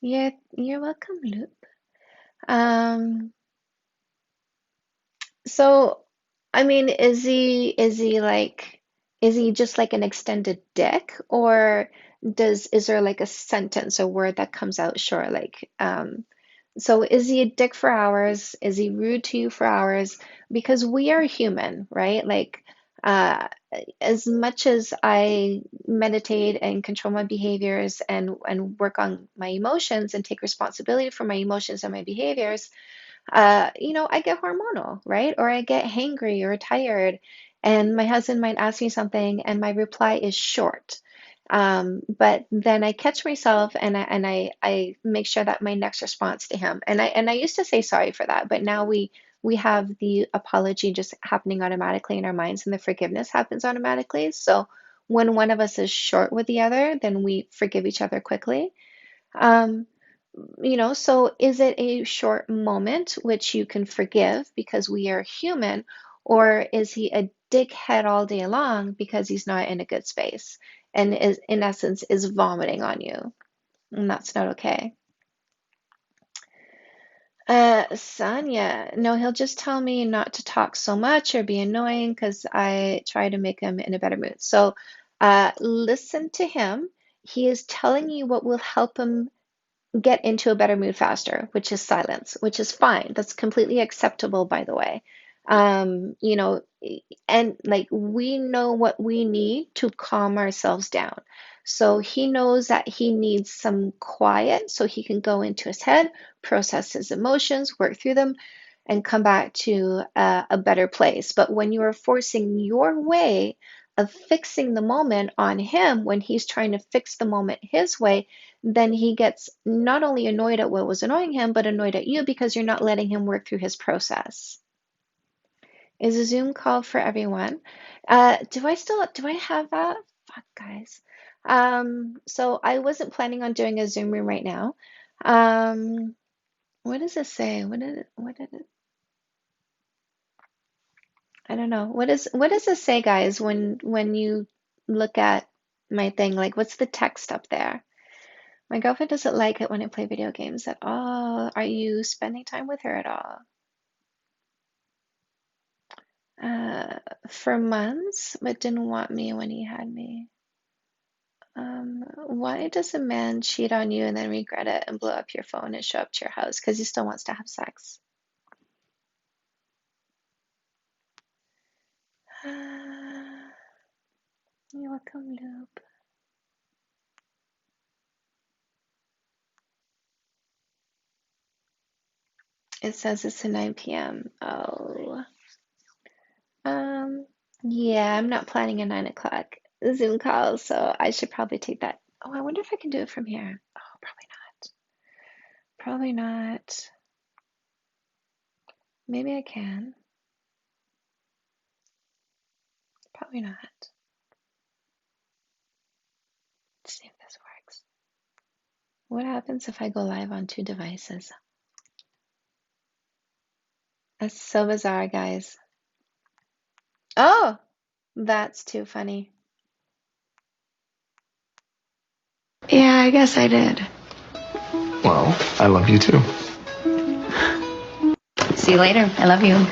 Yeah, you're welcome, Loop. Um, so I mean, is he just like an extended dick, or is there like a sentence or word that comes out short? So is he a dick for hours? Is he rude to you for hours? Because we are human, right? Uh, as much as I meditate and control my behaviors and work on my emotions and take responsibility for my emotions and my behaviors, I get hormonal, right? Or I get hangry or tired, and my husband might ask me something, and my reply is short. But then I catch myself and I make sure that my next response to him, and I used to say sorry for that, but now we have the apology just happening automatically in our minds, and the forgiveness happens automatically. So when one of us is short with the other, then we forgive each other quickly. Um, so is it a short moment which you can forgive because we are human, or is he a dickhead all day long because he's not in a good space and is, in essence, is vomiting on you? And that's not okay. Sonia, no, he'll just tell me not to talk so much or be annoying because I try to make him in a better mood. So, listen to him. He is telling you what will help him get into a better mood faster, which is silence, which is fine. That's completely acceptable, by the way. And like we know what we need to calm ourselves down. So he knows that he needs some quiet so he can go into his head, process his emotions, work through them, and come back to a better place. But when you are forcing your way of fixing the moment on him when he's trying to fix the moment his way, then he gets not only annoyed at what was annoying him, but annoyed at you because you're not letting him work through his process. Is a Zoom call for everyone? Do I have that? Fuck, guys. So I wasn't planning on doing a Zoom room right now. Um, what does it say? What did it, I don't know. What does it say, guys, when you look at my thing? Like, what's the text up there? My girlfriend doesn't like it when I play video games at all. Are you spending time with her at all? uh, for months, but didn't want me when he had me. Why does a man cheat on you and then regret it and blow up your phone and show up to your house? Because he still wants to have sex. You're welcome, Loop. It says it's at 9 p.m. Oh. Um, yeah, I'm not planning a 9 o'clock Zoom call, so I should probably take that. Oh, I wonder if I can do it from here. Oh, probably not. Probably not. Maybe I can. Probably not. Let's see if this works. What happens if I go live on 2 devices? That's so bizarre, guys. Oh, that's too funny. Yeah, I guess I did. Well, I love you too. See you later. I love you.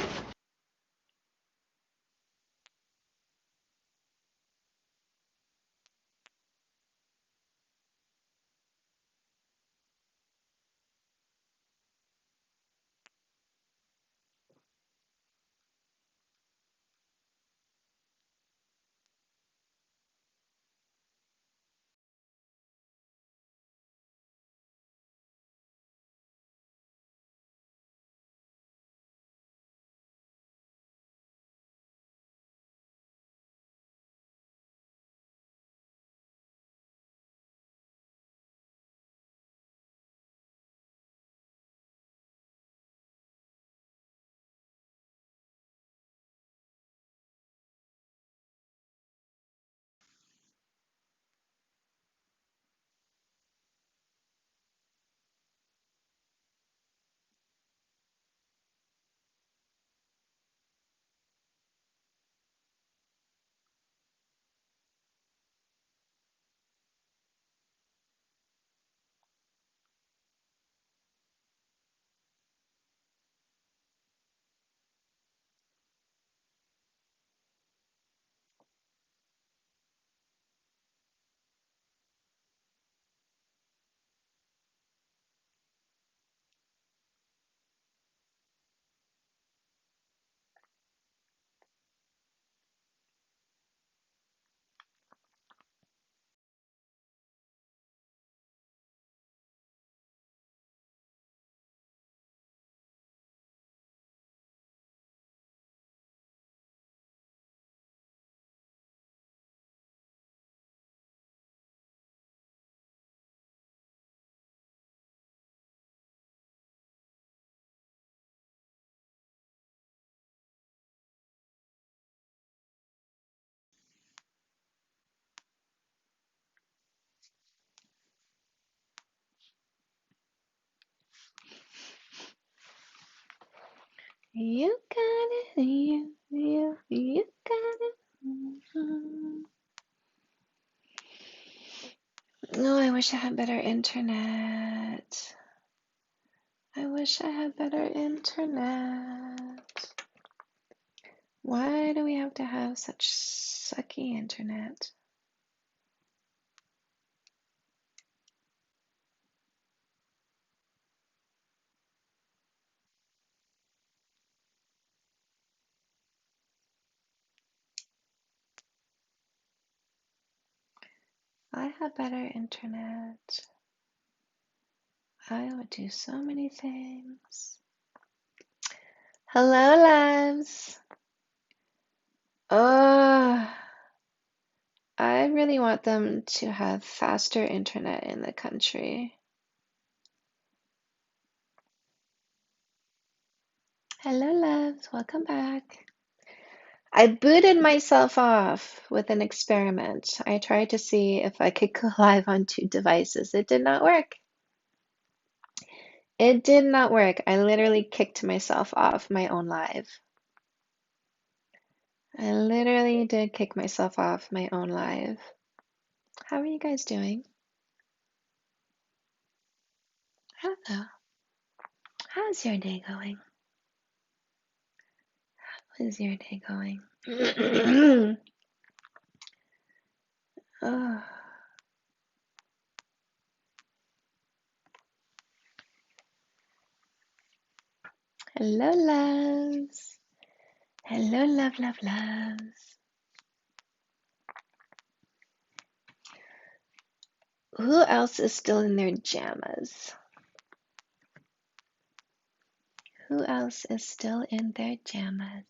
You got it, you got it. Mhm. Oh, I wish I had better internet. I wish I had better internet. Why do we have to have such sucky internet? If I had better internet, I would do so many things. Hello, loves. Oh, I really want them to have faster internet in the country. Hello, loves. Welcome back. I booted myself off with an experiment. I tried to see if I could go live on 2 devices. It did not work. It did not work. I literally kicked myself off my own live. I literally did kick myself off my own live. How are you guys doing? Hello. How's your day going? How's your day going? Oh, hello, loves. Hello, loves. Who else is still in their jammas? Who else is still in their jammas?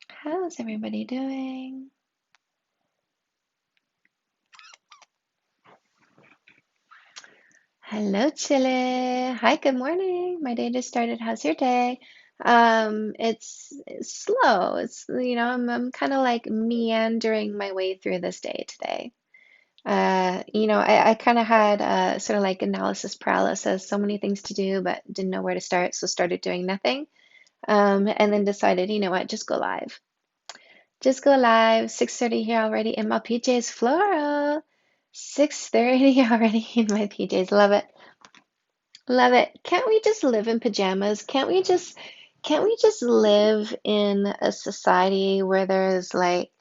How's everybody doing? Hello, Chile. Hi, good morning. My day just started. How's your day? It's slow. I'm kind of like meandering my way through this day today. I kind of had sort of like analysis paralysis, so many things to do, but didn't know where to start, so started doing nothing. And then decided, you know what, just go live. Just go live. 6:30 here already in my PJs, Floral. 6:30 already in my PJs. Love it. Love it. Can't we just live in pajamas? Can't we just live in a society where there's like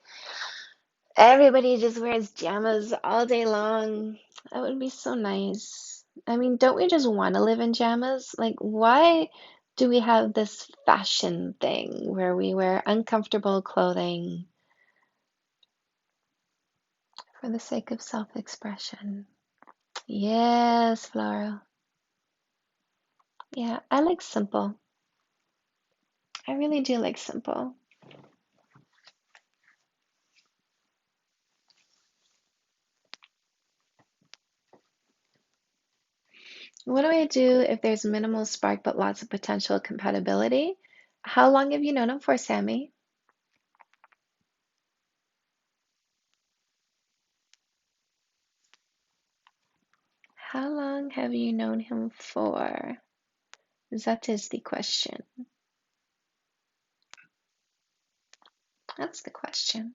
everybody just wears pajamas all day long? That would be so nice. I mean, don't we just want to live in pajamas? Like, why do we have this fashion thing where we wear uncomfortable clothing for the sake of self-expression? Yes, Flora. Yeah, I like simple. I really do like simple. What do I do if there's minimal spark but lots of potential compatibility? How long have you known him for, Sammy? How long have you known him for? That is the question. That's the question.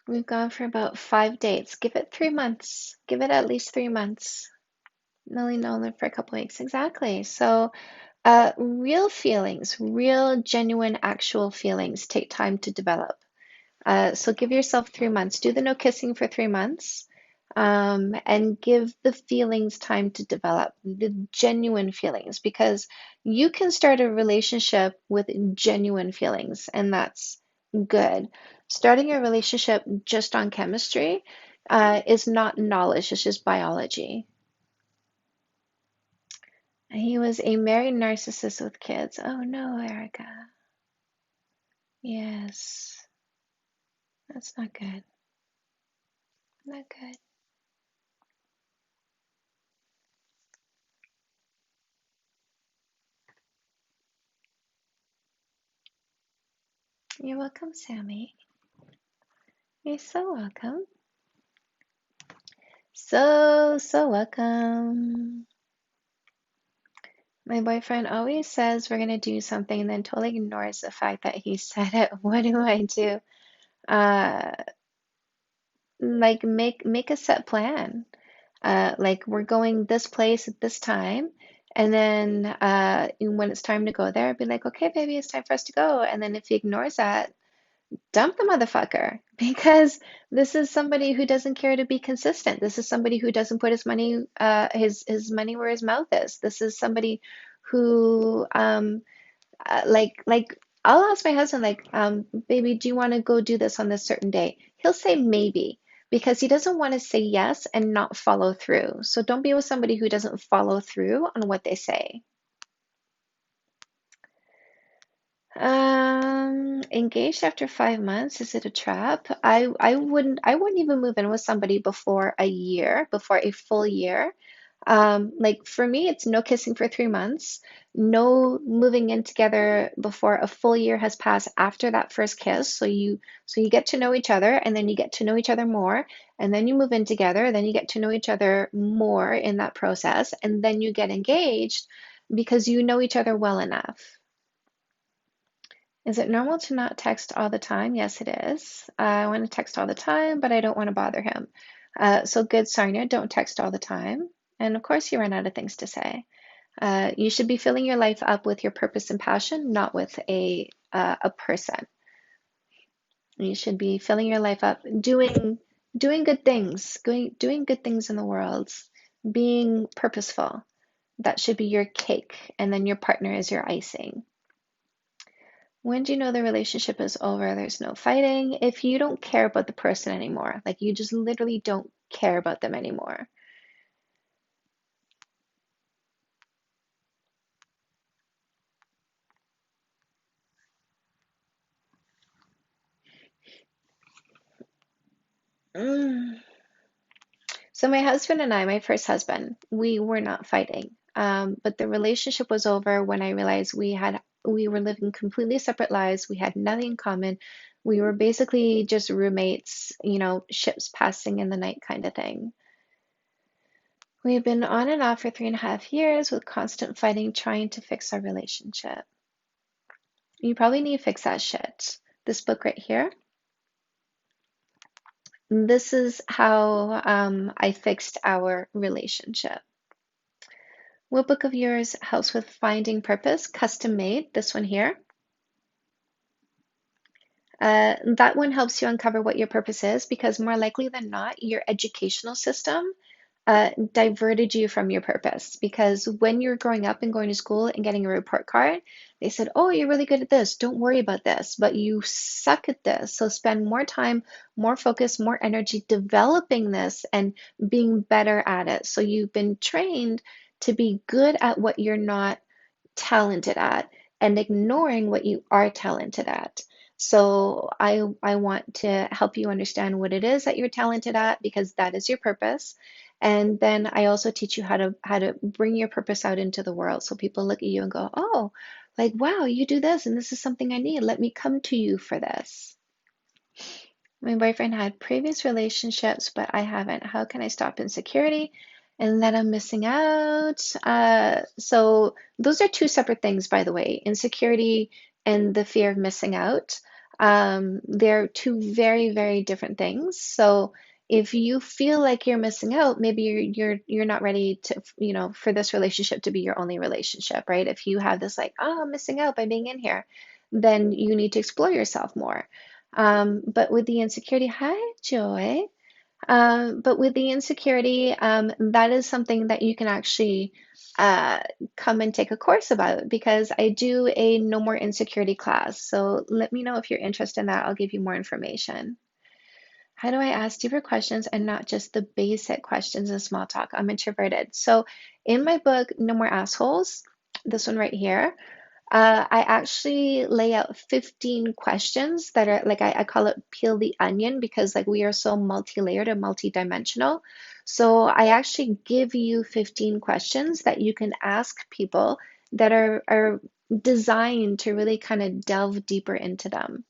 We've gone for about 5 dates. Give it 3 months. Give it at least 3 months. Only known them for a couple weeks. Exactly. So, real feelings, real, genuine, actual feelings take time to develop. So give yourself 3 months. Do the no kissing for 3 months, and give the feelings time to develop, the genuine feelings, because you can start a relationship with genuine feelings, and that's good. Starting a relationship just on chemistry, is not knowledge, it's just biology. He was a married narcissist with kids. Oh no, Erica. Yes, that's not good. Not good. You're welcome, Sammy. You're so welcome. So welcome. My boyfriend always says we're gonna do something and then totally ignores the fact that he said it. What do I do? Uh, like make a set plan. Like we're going this place at this time, and then when it's time to go there, I'd be like, okay, baby, it's time for us to go. And then if he ignores that, dump the motherfucker, because this is somebody who doesn't care to be consistent. This is somebody who doesn't put his money where his mouth is. This is somebody who like I'll ask my husband like, baby, do you want to go do this on this certain day? He'll say maybe, because he doesn't want to say yes and not follow through. So don't be with somebody who doesn't follow through on what they say. Engaged after 5 months, is it a trap? I wouldn't even move in with somebody before a year, before a full year. Like for me, it's no kissing for 3 months, no moving in together before a full year has passed after that first kiss. So you get to know each other, and then you get to know each other more, and then you move in together, then you get to know each other more in that process, and then you get engaged because you know each other well enough. Is it normal to not text all the time? Yes, it is. I want to text all the time, but I don't want to bother him. So good, Sarnia, don't text all the time. And of course, you run out of things to say. You should be filling your life up with your purpose and passion, not with a person. You should be filling your life up doing good things, doing good things in the world, being purposeful. That should be your cake, and then your partner is your icing. When do you know the relationship is over? There's no fighting. If you don't care about the person anymore, like you just literally don't care about them anymore. Mm. So my husband and I, my first husband, we were not fighting. But the relationship was over when I realized we were living completely separate lives. We had nothing in common. We were basically just roommates, ships passing in the night kind of thing. We've been on and off for 3.5 years with constant fighting, trying to fix our relationship. You probably need to fix that shit. This book right here. This is how I fixed our relationship. What book of yours helps with finding purpose? Custom made, this one here. That one helps you uncover what your purpose is because more likely than not, your educational system diverted you from your purpose. Because when you're growing up and going to school and getting a report card, they said, oh, you're really good at this. Don't worry about this, but you suck at this. So spend more time, more focus, more energy developing this and being better at it. So you've been trained to be good at what you're not talented at and ignoring what you are talented at. So I want to help you understand what it is that you're talented at because that is your purpose. And then I also teach you how to bring your purpose out into the world. So people look at you and go, "Oh, like wow, you do this and this is something I need. Let me come to you for this." My boyfriend had previous relationships, but I haven't. How can I stop insecurity and that I'm missing out? So those are two separate things, by the way. Insecurity and the fear of missing out. They're two very, very different things. So if you feel like you're missing out, maybe you're not ready to, for this relationship to be your only relationship, right? If you have this like, oh, I'm missing out by being in here, then you need to explore yourself more. But with the insecurity, hi, Joy. But with the insecurity, that is something that you can actually uh, come and take a course about because I do a no more insecurity class. So let me know if you're interested in that. I'll give you more information. How do I ask deeper questions and not just the basic questions and small talk? I'm introverted. So in my book, No More Assholes, this one right here, I actually lay out 15 questions that are like I call it peel the onion because like we are so multi-layered and multi-dimensional. So I actually give you 15 questions that you can ask people that are designed to really kind of delve deeper into them.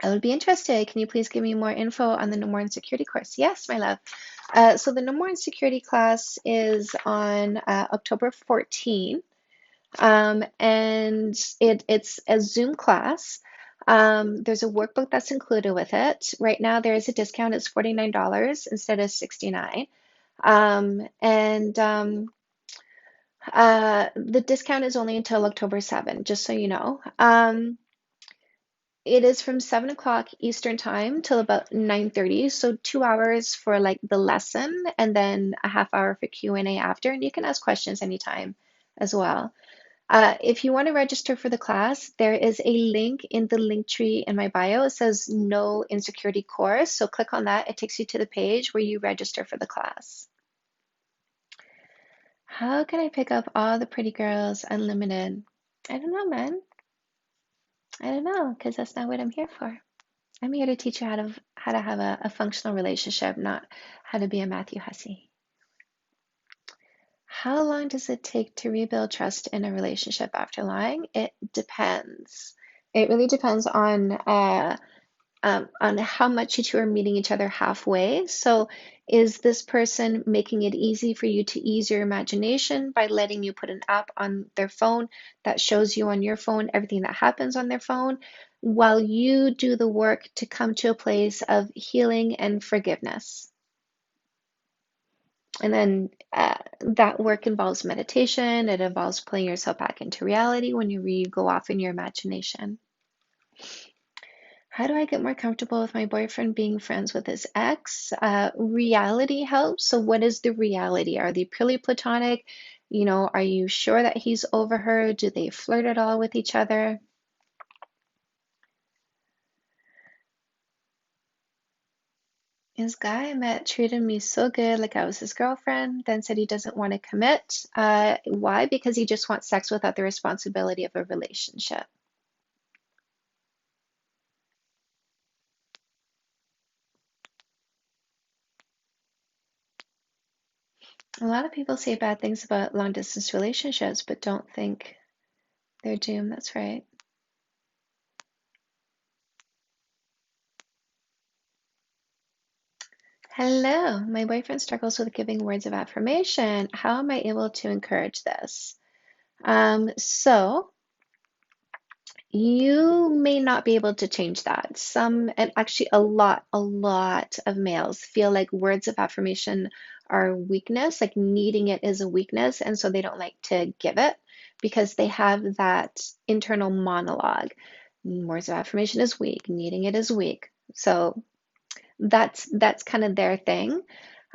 I would be interested. Can you please give me more info on the No More Insecurity course? Yes, my love. So the No More Insecurity class is on October 14th. And it's a Zoom class. There's a workbook that's included with it. Right now, there is a discount. It's $49 instead of $69. And the discount is only until October 7th, just so you know. It is from 7 o'clock Eastern time till about 9:30. So 2 hours for like the lesson and then a half hour for Q&A after. And you can ask questions anytime as well. If you want to register for the class, there is a link in the link tree in my bio. It says No Insecurity Course. So click on that. It takes you to the page where you register for the class. How can I pick up all the pretty girls unlimited? I don't know, man. I don't know, because that's not what I'm here for. I'm here to teach you how to have a functional relationship, not how to be a Matthew Hussey. How long does it take to rebuild trust in a relationship after lying? It depends. It really depends on how much you two are meeting each other halfway. So, is this person making it easy for you to ease your imagination by letting you put an app on their phone that shows you on your phone everything that happens on their phone, while you do the work to come to a place of healing and forgiveness? And then that work involves meditation. It involves pulling yourself back into reality when you go off in your imagination. How do I get more comfortable with my boyfriend being friends with his ex? Reality helps. So, what is the reality? Are they purely platonic? Are you sure that he's over her? Do they flirt at all with each other? This guy I met treated me so good, like I was his girlfriend, then said he doesn't want to commit. Why? Because he just wants sex without the responsibility of a relationship. A lot of people say bad things about long distance relationships, but don't think they're doomed. That's right. Hello, my boyfriend struggles with giving words of affirmation. How am I able to encourage this? So you may not be able to change that. And actually a lot of males feel like words of affirmation are weakness, like needing it is a weakness, and so they don't like to give it because they have that internal monologue. Words of affirmation is weak, needing it is weak. So that's kind of their thing.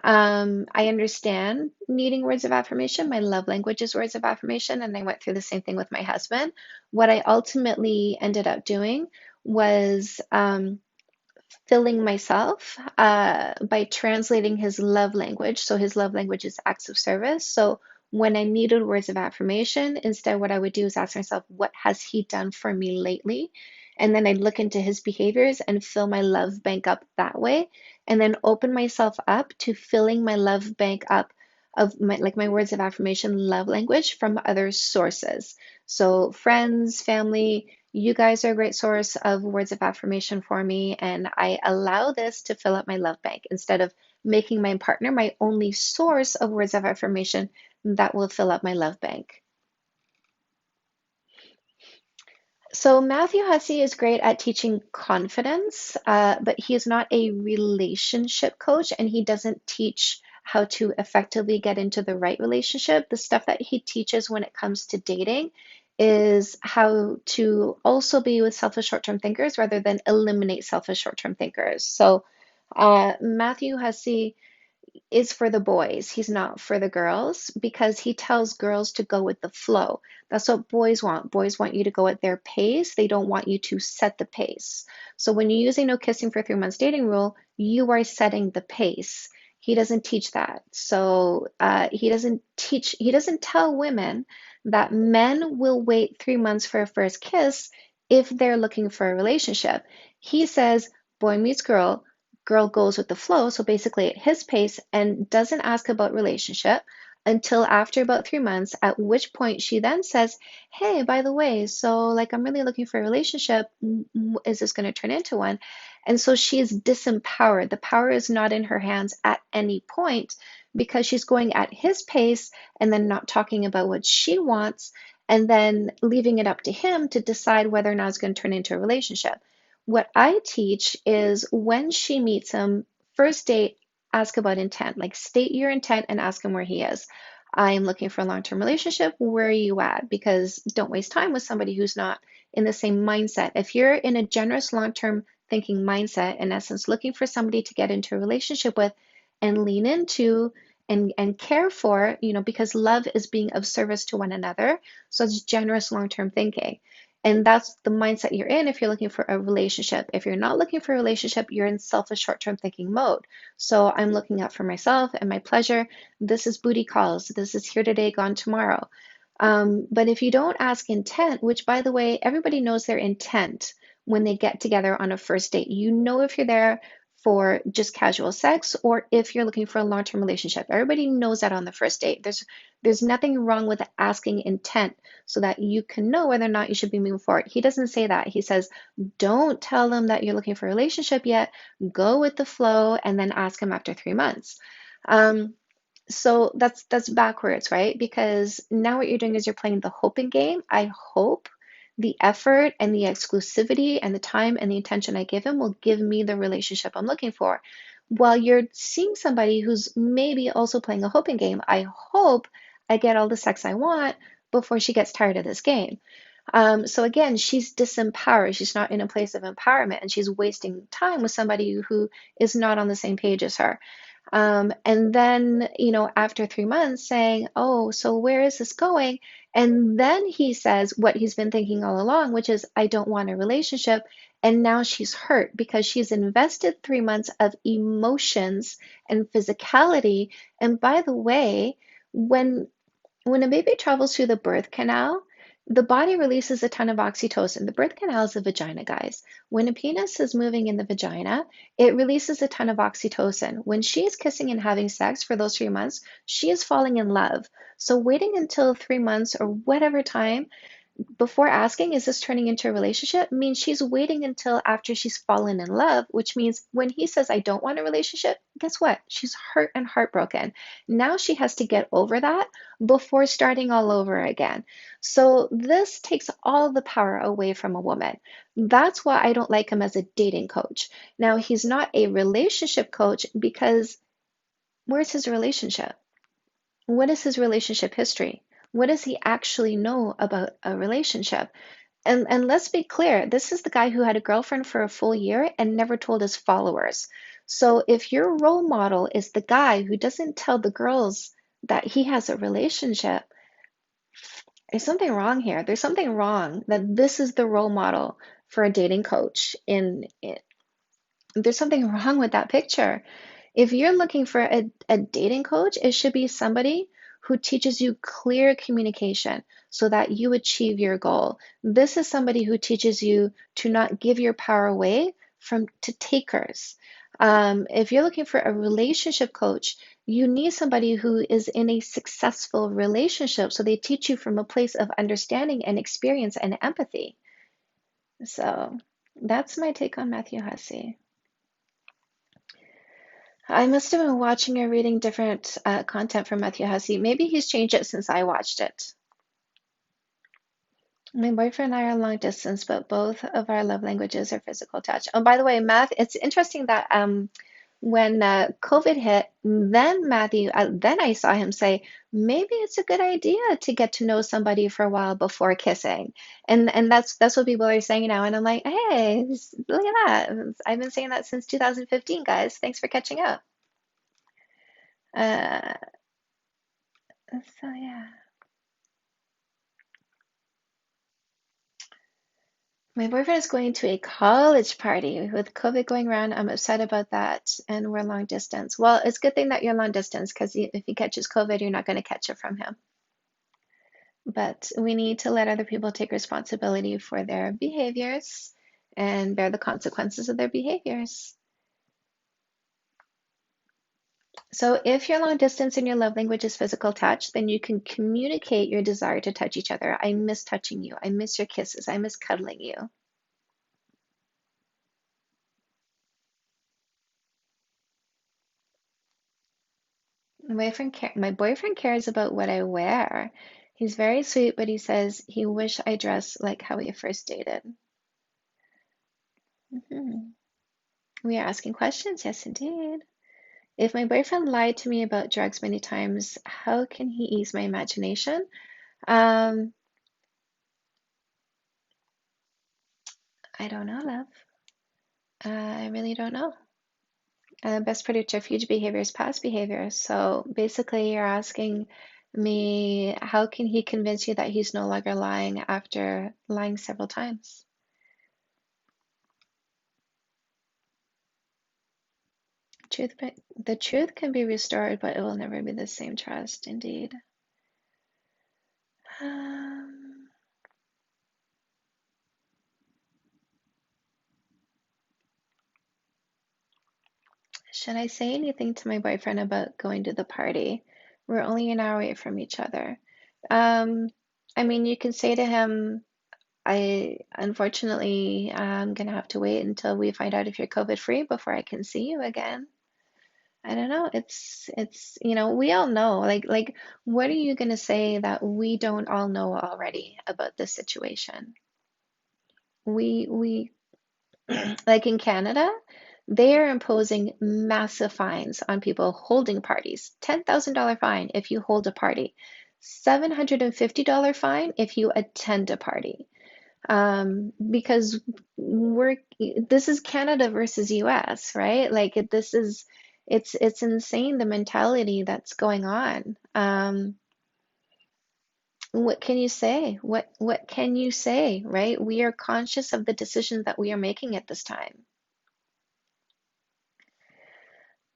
I understand needing words of affirmation. My love language is words of affirmation, and I went through the same thing with my husband. What I ultimately ended up doing was filling myself by translating his love language. So his love language is acts of service. So when I needed words of affirmation, instead, what I would do is ask myself, what has he done for me lately? And then I'd look into his behaviors and fill my love bank up that way, and then open myself up to filling my love bank up of my words of affirmation love language from other sources. So friends, family, you guys are a great source of words of affirmation for me, and I allow this to fill up my love bank instead of making my partner my only source of words of affirmation that will fill up my love bank. So Matthew Hussey is great at teaching confidence, but he is not a relationship coach, and he doesn't teach how to effectively get into the right relationship. The stuff that he teaches when it comes to dating is how to also be with selfish short-term thinkers rather than eliminate selfish short-term thinkers. So Matthew Hussey is for the boys. He's not for the girls because he tells girls to go with the flow. That's what boys want. Boys want you to go at their pace. They don't want you to set the pace. So when you use a no kissing for 3 months dating rule, you are setting the pace. He doesn't teach that. So he doesn't tell women that men will wait 3 months for a first kiss if they're looking for a relationship. He says boy meets girl, girl goes with the flow, so basically at his pace, and doesn't ask about relationship until after about 3 months, at which point she then says, hey, by the way, so like I'm really looking for a relationship. Is this going to turn into one? And so she is disempowered. The power is not in her hands at any point because she's going at his pace and then not talking about what she wants and then leaving it up to him to decide whether or not it's going to turn into a relationship. What I teach is when she meets him, first date, ask about intent. Like state your intent and ask him where he is. I'm looking for a long-term relationship. Where are you at? Because don't waste time with somebody who's not in the same mindset. If you're in a generous long-term thinking mindset, in essence, looking for somebody to get into a relationship with and lean into and care for, because love is being of service to one another. So it's generous long-term thinking. And that's the mindset you're in if you're looking for a relationship. If you're not looking for a relationship, you're in selfish short-term thinking mode. So I'm looking out for myself and my pleasure. This is booty calls. This is here today, gone tomorrow. But if you don't ask intent, which by the way, everybody knows their intent when they get together on a first date. You know if you're there for just casual sex or if you're looking for a long-term relationship. Everybody knows that on the first date. There's nothing wrong with asking intent so that you can know whether or not you should be moving forward. He doesn't say that. He says, don't tell them that you're looking for a relationship yet. Go with the flow and then ask him after 3 months. Um, so that's backwards, right? Because now what you're doing is you're playing the hoping game. I hope the effort and the exclusivity and the time and the attention I give him will give me the relationship I'm looking for. While you're seeing somebody who's maybe also playing a hoping game, I hope I get all the sex I want before she gets tired of this game. So again, she's disempowered. She's not in a place of empowerment, and she's wasting time with somebody who is not on the same page as her. And then, after 3 months saying, oh, so where is this going? And then he says what he's been thinking all along, which is, I don't want a relationship. And now she's hurt because she's invested 3 months of emotions and physicality. And by the way, when when a baby travels through the birth canal, the body releases a ton of oxytocin. The birth canal is the vagina, guys. When a penis is moving in the vagina, it releases a ton of oxytocin. When she is kissing and having sex for those 3 months, she is falling in love. So waiting until 3 months or whatever time before asking, is this turning into a relationship, means she's waiting until after she's fallen in love, which means when he says, I don't want a relationship, guess what? She's hurt and heartbroken. Now she has to get over that before starting all over again. So this takes all the power away from a woman. That's why I don't like him as a dating coach. Now, he's not a relationship coach because where's his relationship? What is his relationship history? What does he actually know about a relationship? And let's be clear, this is the guy who had a girlfriend for a full year and never told his followers. So if your role model is the guy who doesn't tell the girls that he has a relationship, there's something wrong here. There's something wrong that this is the role model for a dating coach. There's something wrong with that picture. If you're looking for a dating coach, it should be somebody who teaches you clear communication so that you achieve your goal. This is somebody who teaches you to not give your power away to takers. If you're looking for a relationship coach, you need somebody who is in a successful relationship so they teach you from a place of understanding and experience and empathy. So that's my take on Matthew Hussey. I must have been watching or reading different content from Matthew Hussey. Maybe he's changed it since I watched it. My boyfriend and I are long distance, but both of our love languages are physical touch. Oh, by the way, it's interesting that when COVID hit, then I saw him say, maybe it's a good idea to get to know somebody for a while before kissing. And that's what people are saying now. And I'm like, hey, look at that. I've been saying that since 2015, guys. Thanks for catching up. Uh, so yeah. My boyfriend is going to a college party with COVID going around. I'm upset about that, and we're long distance. Well, it's a good thing that you're long distance because if he catches COVID, you're not going to catch it from him. But we need to let other people take responsibility for their behaviors and bear the consequences of their behaviors. So if you're long distance and your love language is physical touch, then you can communicate your desire to touch each other. I miss touching you. I miss your kisses. I miss cuddling you. My boyfriend cares about what I wear. He's very sweet, but he says he wish I dress like how we first dated. We are asking questions. Yes, indeed. If my boyfriend lied to me about drugs many times, how can he ease my imagination? Um, I don't know, love. I really don't know. Best predictor of future behavior is past behavior. So basically, you're asking me, how can he convince you that he's no longer lying after lying several times? The truth can be restored, but it will never be the same trust, indeed. Um, Should I say anything to my boyfriend about going to the party? We're only an hour away from each other. Um, I mean, you can say to him, I unfortunately I'm gonna have to wait until we find out if you're COVID free before I can see you again. I don't know. We all know. What are you gonna say that we don't all know already about this situation? We like in Canada, they are imposing massive fines on people holding parties. $10,000 fine if you hold a party. $750 fine if you attend a party. Because this is Canada versus US, right? It's insane the mentality that's going on. What can you say? What can you say, right? We are conscious of the decisions that we are making at this time.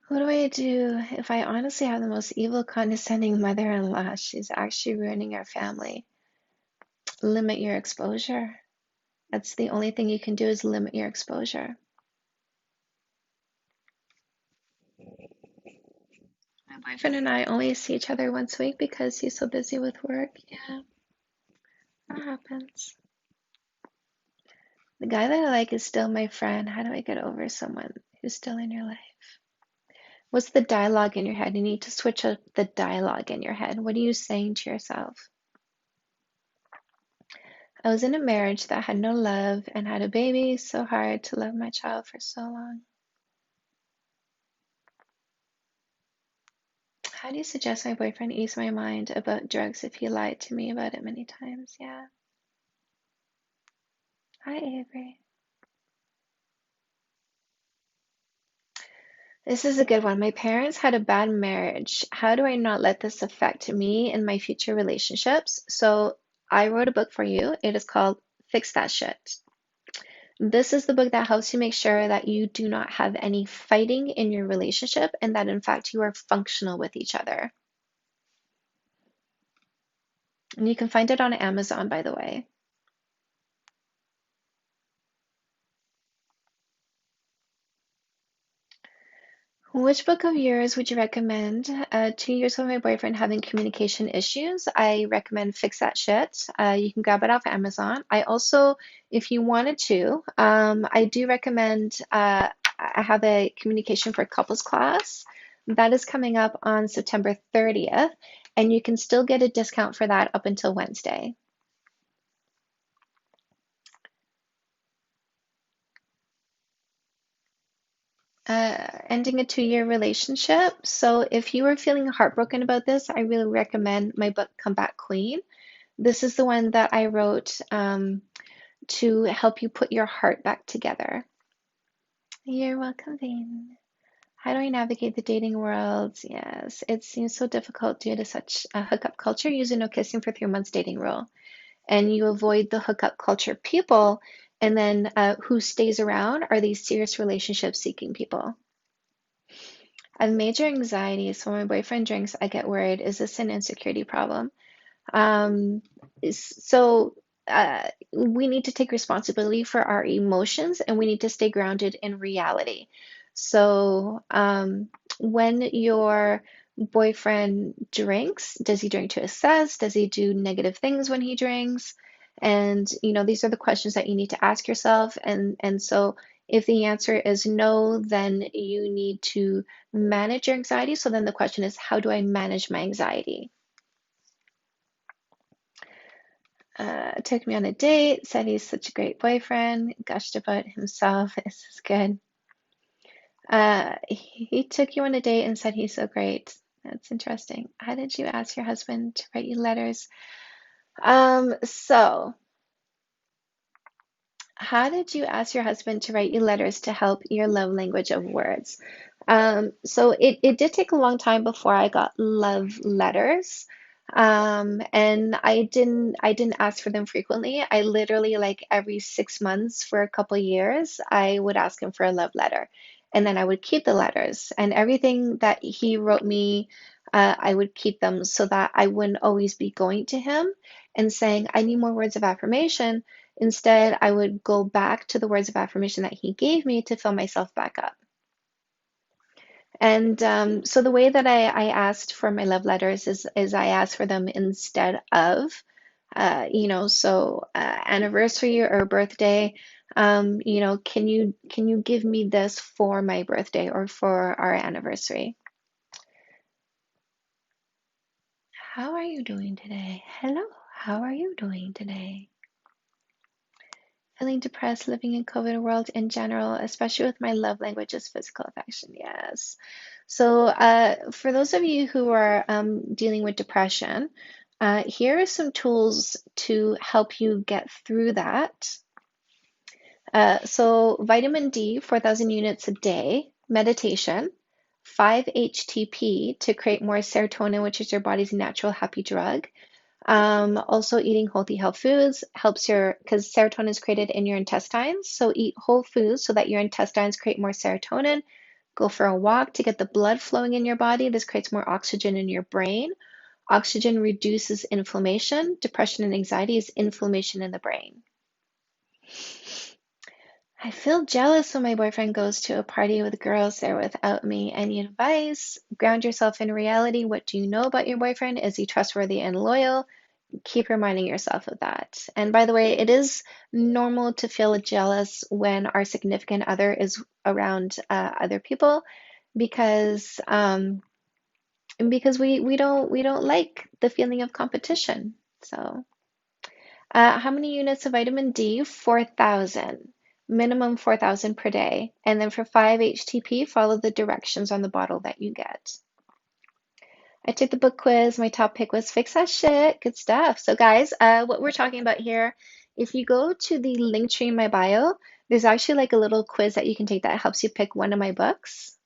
What do I do if I honestly have the most evil, condescending mother-in-law? She's actually ruining our family. Limit your exposure. That's the only thing you can do is limit your exposure. My boyfriend and I only see each other once a week because he's so busy with work. Yeah, that happens. The guy that I like is still my friend. How do I get over someone who's still in your life? What's the dialogue in your head? You need to switch up the dialogue in your head. What are you saying to yourself? I was in a marriage that had no love and had a baby. So hard to love my child for so long. How do you suggest my boyfriend ease my mind about drugs if he lied to me about it many times? Yeah. Hi, Avery. This is a good one. My parents had a bad marriage. How do I not let this affect me in my future relationships? So I wrote a book for you. It is called Fix That Shit. This is the book that helps you make sure that you do not have any fighting in your relationship and that in fact you are functional with each other. And you can find it on Amazon, by the way. Which book of yours would you recommend? 2 years with my boyfriend having communication issues. I recommend Fix That Shit. You can grab it off Amazon. I also, if you wanted to, I do recommend, I have a communication for couples class that is coming up on September 30th, and you can still get a discount for that up until Wednesday. Ending a 2-year relationship. So if you are feeling heartbroken about this, I really recommend my book, Come Back Queen. This is the one that I wrote to help you put your heart back together. You're welcome, Vane. How do I navigate the dating world? Yes, it seems so difficult due to such a hookup culture. Using no kissing for 3 months dating rule. And you avoid the hookup culture people. And then who stays around are these serious relationship seeking people. I have major anxiety, so when my boyfriend drinks, I get worried. Is this an insecurity problem? Um, so we need to take responsibility for our emotions and we need to stay grounded in reality. So when your boyfriend drinks, does he drink to assess? Does he do negative things when he drinks? And these are the questions that you need to ask yourself. And so if the answer is no, then you need to manage your anxiety. So then the question is, how do I manage my anxiety? Took me on a date, said he's such a great boyfriend, gushed about himself. This is good. He took you on a date and said he's so great. That's interesting. How did you ask your husband to write you letters? So how did you ask your husband to write you letters to help your love language of words? So it did take a long time before I got love letters. And I didn't ask for them frequently. I literally like every 6 months for a couple years, I would ask him for a love letter. And then I would keep the letters and everything that he wrote me, I would keep them so that I wouldn't always be going to him and saying, I need more words of affirmation. Instead, I would go back to the words of affirmation that he gave me to fill myself back up. And so the way that I asked for my love letters is I asked for them instead of, anniversary or birthday. Can you give me this for my birthday or for our anniversary? How are you doing today? Hello, how are you doing today? Feeling depressed, living in COVID world in general, especially with my love language is physical affection. Yes. So, for those of you who are dealing with depression, here are some tools to help you get through that. So, vitamin D, 4,000 units a day, meditation, 5-HTP to create more serotonin, which is your body's natural happy drug. Also, eating healthy foods helps because serotonin is created in your intestines. So, eat whole foods so that your intestines create more serotonin. Go for a walk to get the blood flowing in your body. This creates more oxygen in your brain. Oxygen reduces inflammation. Depression and anxiety is inflammation in the brain. I feel jealous when my boyfriend goes to a party with girls there without me. Any advice? Ground yourself in reality. What do you know about your boyfriend? Is he trustworthy and loyal? Keep reminding yourself of that. And by the way, it is normal to feel jealous when our significant other is around other people because we don't like the feeling of competition. So, how many units of vitamin D? 4,000. Minimum 4,000 per day. And then for 5-HTP, follow the directions on the bottle that you get. I took the book quiz. My top pick was Fix That Shit. Good stuff. So, guys, what we're talking about here, if you go to the link tree in my bio, there's actually like a little quiz that you can take that helps you pick one of my books.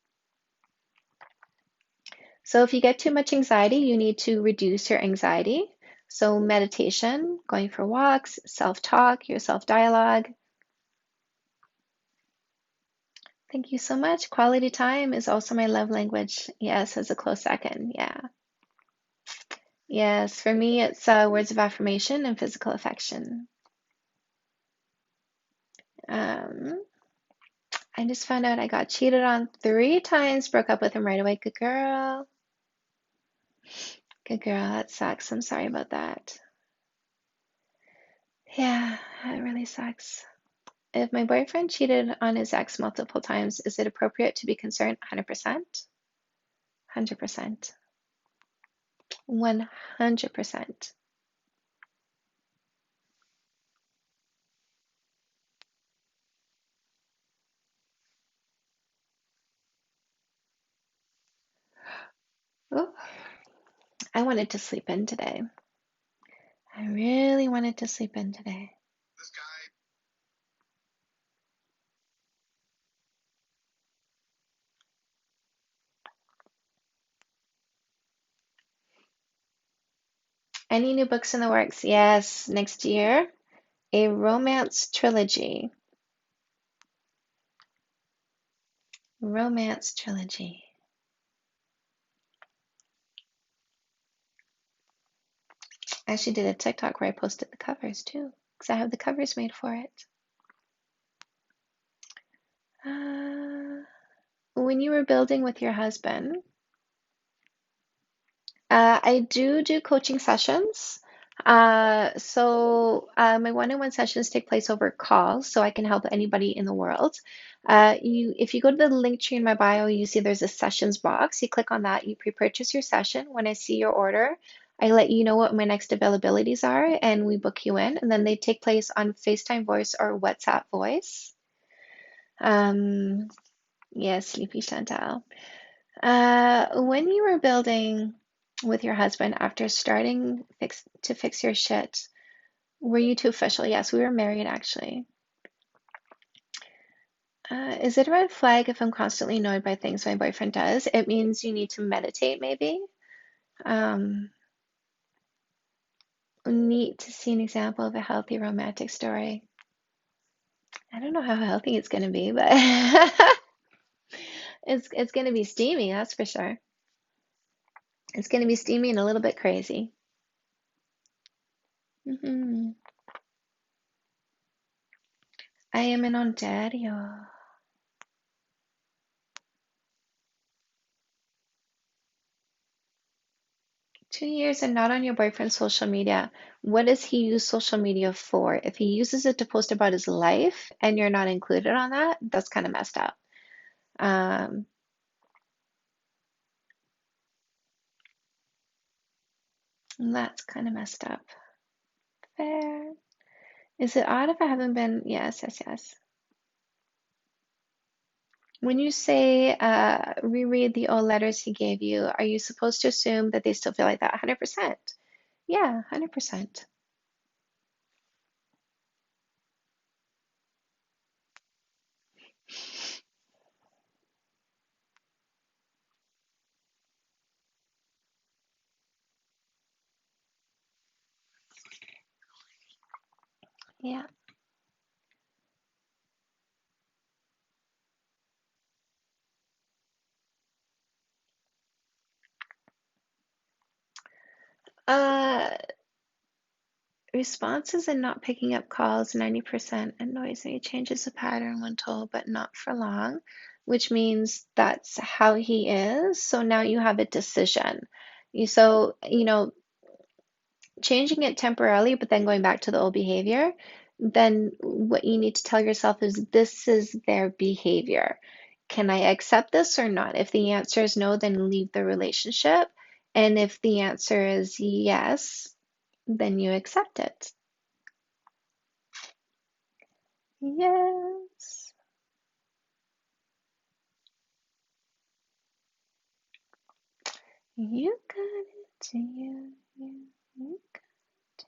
So, if you get too much anxiety, you need to reduce your anxiety. So, meditation, going for walks, self-talk, your self-dialogue. Thank you so much. Quality time is also my love language. Yes, as a close second. Yeah. Yes, for me, it's words of affirmation and physical affection. Um, I just found out I got cheated on 3 times, broke up with him right away. Good girl. Good girl. That sucks. I'm sorry about that. Yeah, it really sucks. If my boyfriend cheated on his ex multiple times, is it appropriate to be concerned? 100%. 100%. 100%. Oh, I wanted to sleep in today. I really wanted to sleep in today. Any new books in the works? Yes, next year, a romance trilogy. Romance trilogy. I actually did a TikTok where I posted the covers too, because I have the covers made for it. When you were building with your husband, I do coaching sessions. My one-on-one sessions take place over call, so I can help anybody in the world. If you go to the link tree in my bio, you see there's a sessions box. You click on that, you pre-purchase your session. When I see your order, I let you know what my next availabilities are, and we book you in. And then they take place on FaceTime voice or WhatsApp voice. Um, yes, Sleepy Chantal. When you were building with your husband after starting to fix your shit, were you too official? Yes, we were married actually. Is it a red flag if I'm constantly annoyed by things my boyfriend does? It means you need to meditate, maybe. Um, Neat to see an example of a healthy romantic story. I don't know how healthy it's going to be, but it's going to be steamy, that's for sure. It's going to be steamy and a little bit crazy. I am in Ontario. 2 years and not on your boyfriend's social media. What does he use social media for? If he uses it to post about his life and you're not included on that, that's kind of messed up. Um, that's kind of messed up. Fair. Is it odd if I haven't been? Yes, yes, yes. When you say reread the old letters he gave you, are you supposed to assume that they still feel like that? 100%. Yeah, 100%. Yeah. Uh, Responses and not picking up calls, 90% annoys me. Changes the pattern when told, but not for long, which means that's how he is. So now you have a decision. Changing it temporarily, but then going back to the old behavior, then what you need to tell yourself is this is their behavior. Can I accept this or not? If the answer is no, then leave the relationship. And if the answer is yes, then you accept it. Yes. You got it to you got it.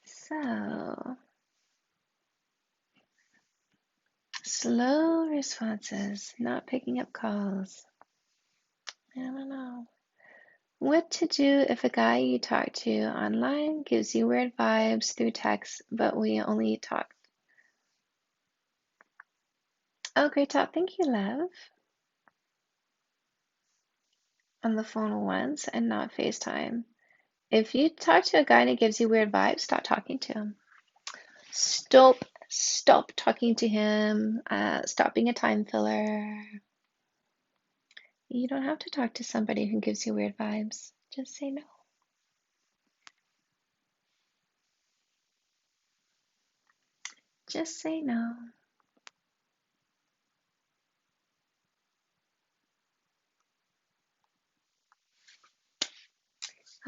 So, slow responses, not picking up calls. I don't know. What to do if a guy you talk to online gives you weird vibes through text, but we only talk. Oh, great talk. Thank you, love. On the phone once and not FaceTime. If you talk to a guy and it gives you weird vibes, stop talking to him. Stop talking to him. Stop being a time filler. You don't have to talk to somebody who gives you weird vibes. Just say no. Just say no.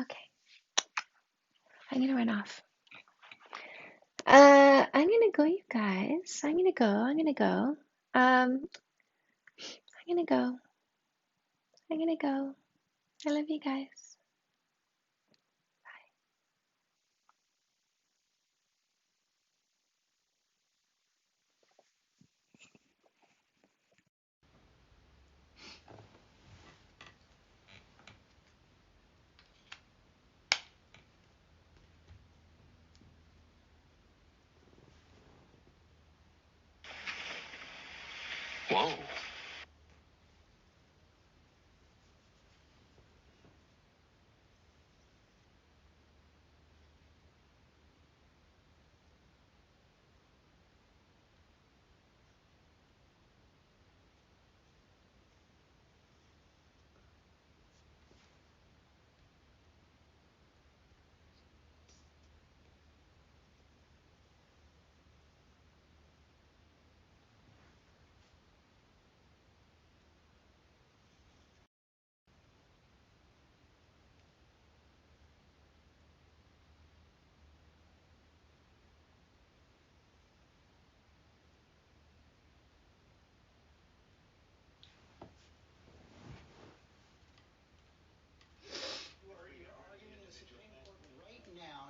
Okay, I'm gonna run off. I'm gonna go, you guys. I'm gonna go. I'm gonna go. I'm gonna go. I'm gonna go. I love you guys. Whoa.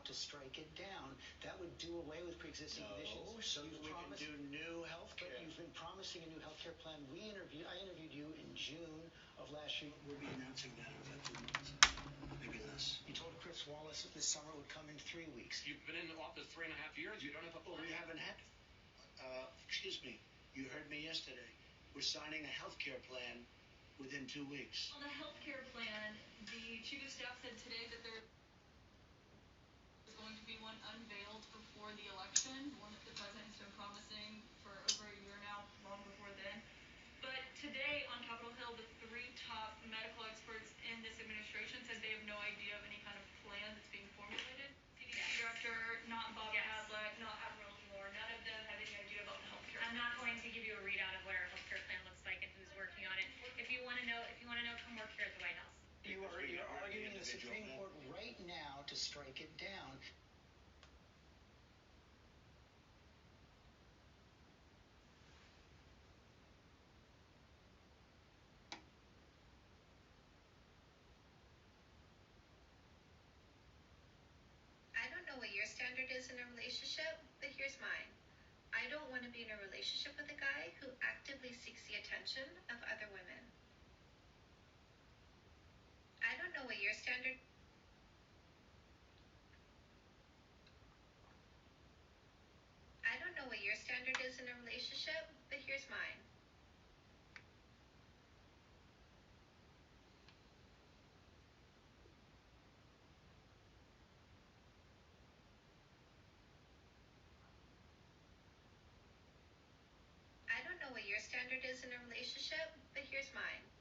To strike it down, that would do away with pre-existing conditions. So we can do new health care. But you've been promising a new health care plan. I interviewed you in June of last year. We'll be announcing that in about 2 months, maybe less. You told Chris Wallace that this summer would come in 3 weeks. You've been in office 3.5 years. You don't have a plan. Well, we haven't had. Excuse me. You heard me yesterday. We're signing a health care plan within 2 weeks. On the healthcare plan, the chief of staff said today that there is going to be one unveiled before the you a readout of what our healthcare plan looks like and who's working on it. If you want to know, come work here at the White House. You're arguing in the Supreme Court right now to strike it down. I don't know what your standard is in a relationship, but here's mine. I don't want to be in a relationship with a guy who actively seeks the attention of other women. I don't know what your standard I don't know what your standard is in a relationship, but here's mine. I don't know what your standard is in a relationship, but here's mine.